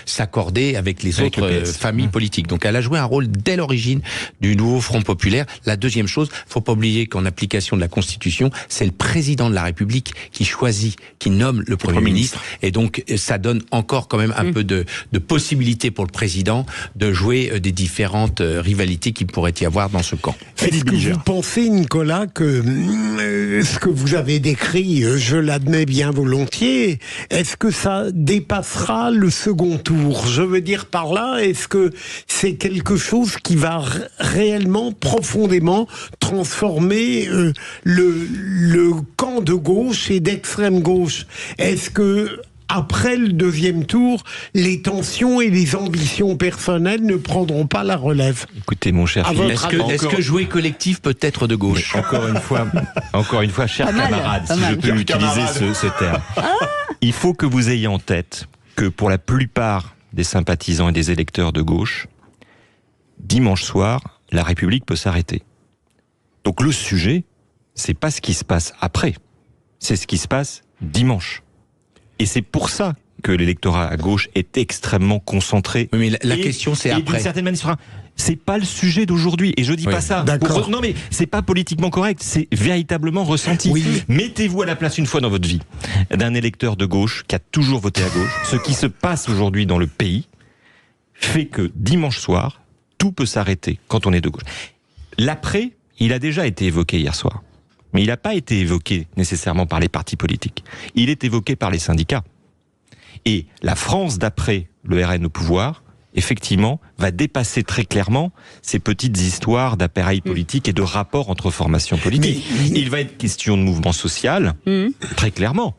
s'accorder avec les autres familles politiques. Donc, elle a joué un rôle dès l'origine du nouveau Front Populaire. La deuxième chose, faut pas oublier qu'en application de la Constitution, c'est le président de la République qui choisit, qui nomme le Premier ministre. Et donc, ça donne encore quand même un peu de possibilité pour le président de jouer des différentes rivalités qu'il pourrait y avoir dans ce camp. Est-ce que vous pensez, Nicolas, que ce que vous avez décrit, je l'admets bien volontiers, est-ce que ça dépassera le second tour? Je veux dire par là, est-ce que c'est quelque chose qui va réellement, profondément transformer le camp de gauche et d'extrême gauche? Est-ce que après le deuxième tour, les tensions et les ambitions personnelles ne prendront pas la relève? Écoutez, mon cher Philippe, est-ce que jouer collectif peut être de gauche? Encore une fois, cher camarade, si je peux utiliser ce terme, il faut que vous ayez en tête que pour la plupart des sympathisants et des électeurs de gauche, dimanche soir, la République peut s'arrêter. Donc le sujet, c'est pas ce qui se passe après, c'est ce qui se passe dimanche. Et c'est pour ça que l'électorat à gauche est extrêmement concentré. Oui, mais la question, c'est après. D'une certaine manière, c'est pas le sujet d'aujourd'hui. Et je dis pas ça. Non, mais c'est pas politiquement correct. C'est véritablement ressenti. Oui. Mettez-vous à la place une fois dans votre vie d'un électeur de gauche qui a toujours voté à gauche. Ce qui se passe aujourd'hui dans le pays fait que dimanche soir, tout peut s'arrêter quand on est de gauche. L'après, il a déjà été évoqué hier soir. Mais il n'a pas été évoqué nécessairement par les partis politiques. Il est évoqué par les syndicats. Et la France d'après le RN au pouvoir, effectivement, va dépasser très clairement ces petites histoires d'appareil politique et de rapports entre formations politiques. Il va être question de mouvement social, très clairement.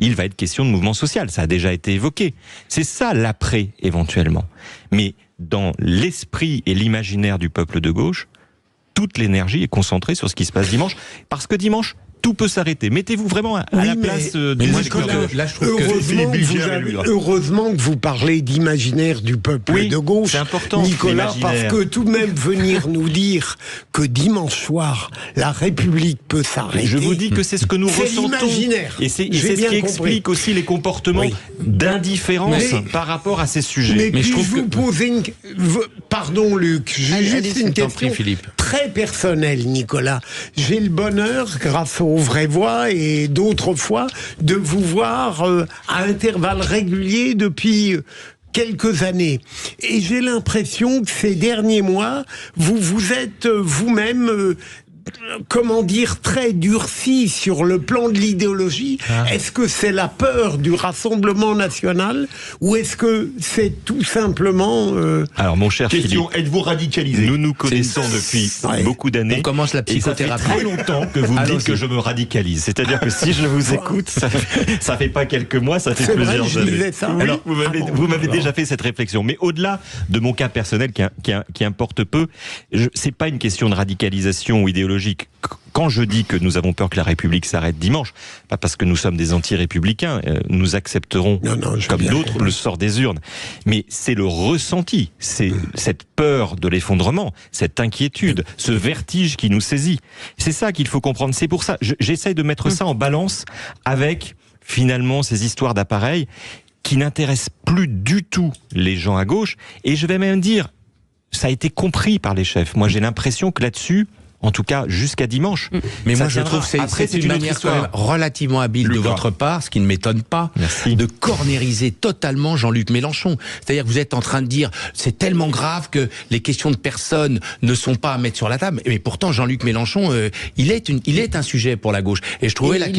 Il va être question de mouvement social, ça a déjà été évoqué. C'est ça l'après, éventuellement. Mais dans l'esprit et l'imaginaire du peuple de gauche, toute l'énergie est concentrée sur ce qui se passe dimanche, parce que dimanche, tout peut s'arrêter. Mettez-vous vraiment à la place des électeurs. Là, je trouve heureusement que vous parlez d'imaginaire du peuple de gauche, c'est important, Nicolas, parce que tout de même venir nous dire que dimanche soir, la République peut s'arrêter. Je vous dis que c'est ce que nous ressentons. Et c'est ce qui explique aussi les comportements d'indifférence par rapport à ces sujets. Mais je vous poser une... Pardon, Luc, juste une question très personnelle, Nicolas. J'ai le bonheur, grâce aux Vraies Voix et d'autres fois, de vous voir à intervalles réguliers depuis quelques années. Et j'ai l'impression que ces derniers mois, vous vous êtes vous-même... comment dire, très durci sur le plan de l'idéologie. Est-ce que c'est la peur du Rassemblement national ou est-ce que c'est tout simplement... Alors, mon cher Philippe, êtes-vous radicalisé? Nous nous connaissons depuis beaucoup d'années. On commence la psychothérapie. Ça fait très longtemps que vous me dites que je me radicalise. C'est-à-dire que si je vous écoute, ça fait pas quelques mois, ça fait plusieurs années. Alors, vous m'avez déjà fait cette réflexion. Mais au-delà de mon cas personnel qui importe peu, c'est pas une question de radicalisation ou idéologie. Quand je dis que nous avons peur que la République s'arrête dimanche, pas parce que nous sommes des anti-républicains, nous accepterons comme d'autres le sort des urnes, mais c'est le ressenti, c'est cette peur de l'effondrement, cette inquiétude, ce vertige qui nous saisit. C'est ça qu'il faut comprendre. C'est pour ça, j'essaye de mettre ça en balance avec finalement ces histoires d'appareils qui n'intéressent plus du tout les gens à gauche, et je vais même dire, ça a été compris par les chefs. Moi j'ai l'impression que là-dessus, en tout cas jusqu'à dimanche. Mais moi je trouve que c'est une manière quand même relativement habile de votre part, ce qui ne m'étonne pas, de cornériser totalement Jean-Luc Mélenchon. C'est-à-dire que vous êtes en train de dire c'est tellement grave que les questions de personnes ne sont pas à mettre sur la table. Mais pourtant Jean-Luc Mélenchon, il est un sujet pour la gauche. Et je trouvais la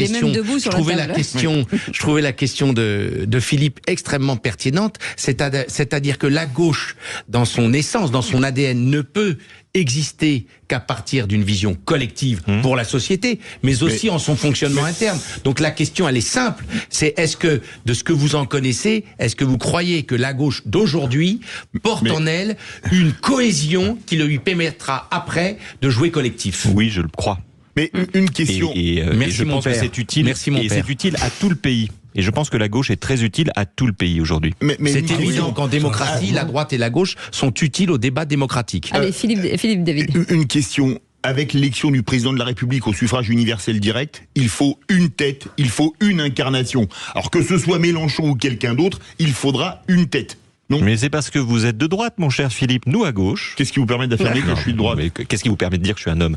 question de Philippe extrêmement pertinente. C'est-à-dire que la gauche, dans son essence, dans son ADN, ne peut exister qu'à partir d'une vision collective pour la société, mais aussi en son fonctionnement interne. Donc la question, elle est simple, c'est est-ce que, de ce que vous en connaissez, est-ce que vous croyez que la gauche d'aujourd'hui porte en elle une cohésion qui lui permettra après de jouer collectif? Oui, je le crois. Mais une question... Merci, je pense que c'est utile, c'est utile à tout le pays. Et je pense que la gauche est très utile à tout le pays aujourd'hui. C'est évident qu'en démocratie, la droite et la gauche sont utiles au débat démocratique. Allez, Philippe David. Une question. Avec l'élection du président de la République au suffrage universel direct, il faut une tête, il faut une incarnation. Alors que ce soit Mélenchon ou quelqu'un d'autre, il faudra une tête. Non. Mais c'est parce que vous êtes de droite, mon cher Philippe, nous à gauche. Qu'est-ce qui vous permet d'affirmer que je suis de droite? Mais qu'est-ce qui vous permet de dire que je suis un homme?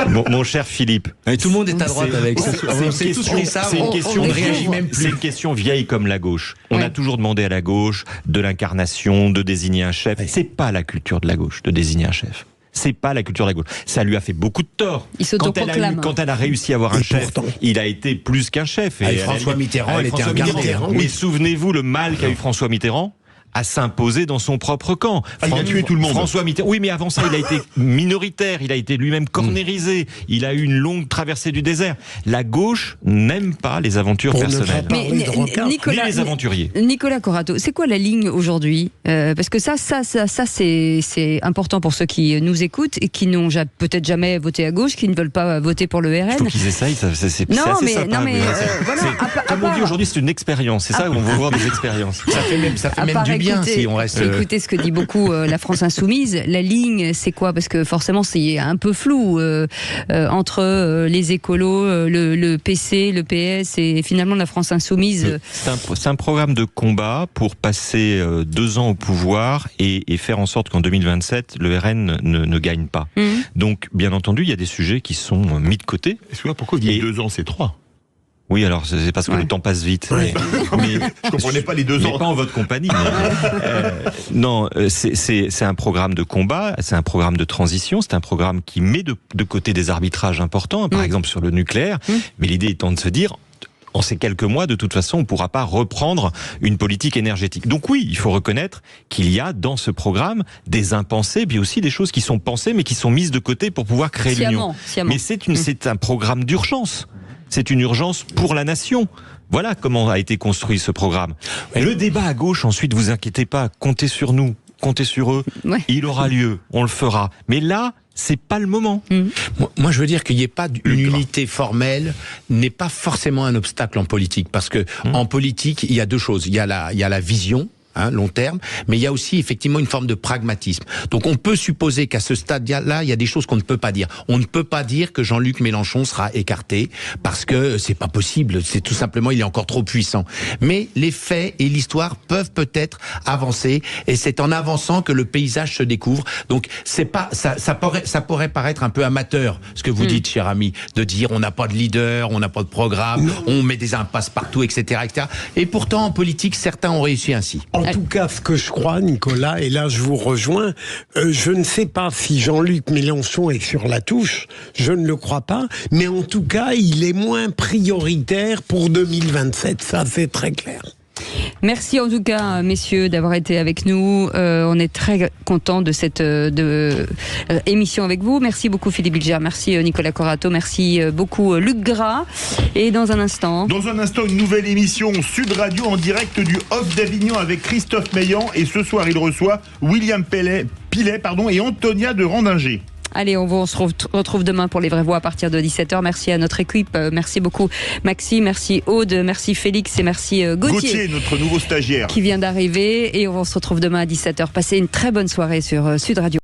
Mon cher Philippe. Et tout le monde est à droite avec ça. C'est une question vieille comme la gauche. On a toujours demandé à la gauche de l'incarnation, de désigner un chef. C'est pas la culture de la gauche de désigner un chef. C'est pas la culture de la gauche. Ça lui a fait beaucoup de tort. Quand elle a réussi à avoir un chef, il a été plus qu'un chef. Avec François Mitterrand, elle était un gardien. Mais souvenez-vous le mal qu'a eu François Mitterrand à s'imposer dans son propre camp. Il a tué tout le monde. François Mitterrand. Oui, mais avant ça, il a été minoritaire. Il a été lui-même cornérisé. Il a eu une longue traversée du désert. La gauche n'aime pas les aventures personnelles. Mais Nicolas, ni les aventuriers. Nicolas Corato, c'est quoi la ligne aujourd'hui? Parce que ça c'est important pour ceux qui nous écoutent et qui n'ont peut-être jamais voté à gauche, qui ne veulent pas voter pour le RN. Il faut qu'ils essayent. C'est assez sympa. Comme on dit aujourd'hui, c'est une expérience. C'est ça, on veut voir des expériences. Ça fait même du bien si on reste. Écoutez ce que dit beaucoup la France Insoumise. La ligne, c'est quoi? Parce que forcément, c'est un peu flou entre les écolos, le PC, le PS et finalement la France Insoumise. C'est un programme de combat pour passer 2 ans au pouvoir et faire en sorte qu'en 2027, le RN ne gagne pas. Donc, bien entendu, il y a des sujets qui sont mis de côté. Excusez-moi, pourquoi vous dites 2 ans, c'est 3? Oui, alors c'est parce que le temps passe vite. Ouais. Mais je comprenais pas les 2 ans. Mais pas en votre compagnie. Non, c'est un programme de combat, c'est un programme de transition, c'est un programme qui met de côté des arbitrages importants, par exemple sur le nucléaire. Mais l'idée étant de se dire, en ces quelques mois, de toute façon, on ne pourra pas reprendre une politique énergétique. Donc oui, il faut reconnaître qu'il y a dans ce programme des impensés, puis aussi des choses qui sont pensées, mais qui sont mises de côté pour pouvoir créer l'union. Mais c'est un programme d'urgence. C'est une urgence pour la nation. Voilà comment a été construit ce programme. Le débat à gauche, ensuite, vous inquiétez pas, comptez sur nous, comptez sur eux. Il aura lieu, on le fera. Mais là, c'est pas le moment. Moi, je veux dire qu'il n'y ait pas une unité formelle n'est pas forcément un obstacle en politique, parce que en politique, il y a 2 choses. Il y a la vision. Long terme, mais il y a aussi effectivement une forme de pragmatisme. Donc on peut supposer qu'à ce stade-là, il y a des choses qu'on ne peut pas dire. On ne peut pas dire que Jean-Luc Mélenchon sera écarté parce que c'est pas possible. C'est tout simplement, il est encore trop puissant. Mais les faits et l'histoire peuvent peut-être avancer, et c'est en avançant que le paysage se découvre. Donc c'est pas ça pourrait paraître un peu amateur ce que vous dites, cher ami, de dire on n'a pas de leader, on n'a pas de programme, on met des impasses partout, etc., etc. Et pourtant en politique, certains ont réussi ainsi. En tout cas, ce que je crois, Nicolas, et là je vous rejoins, je ne sais pas si Jean-Luc Mélenchon est sur la touche, je ne le crois pas, mais en tout cas, il est moins prioritaire pour 2027, ça c'est très clair. Merci en tout cas, messieurs, d'avoir été avec nous. On est très contents de cette émission avec vous. Merci beaucoup Philippe Bilger, merci Nicolas Corato, merci beaucoup Luc Gras. Et dans un instant, une nouvelle émission Sud Radio en direct du Off d'Avignon avec Christophe Meillan. Et ce soir, il reçoit William Pilet et Antonia de Randinger. Allez, on se retrouve demain pour les vraies voix à partir de 17h. Merci à notre équipe. Merci beaucoup Maxime, merci Aude, merci Félix et merci Gauthier, notre nouveau stagiaire, qui vient d'arriver. Et on se retrouve demain à 17h. Passez une très bonne soirée sur Sud Radio.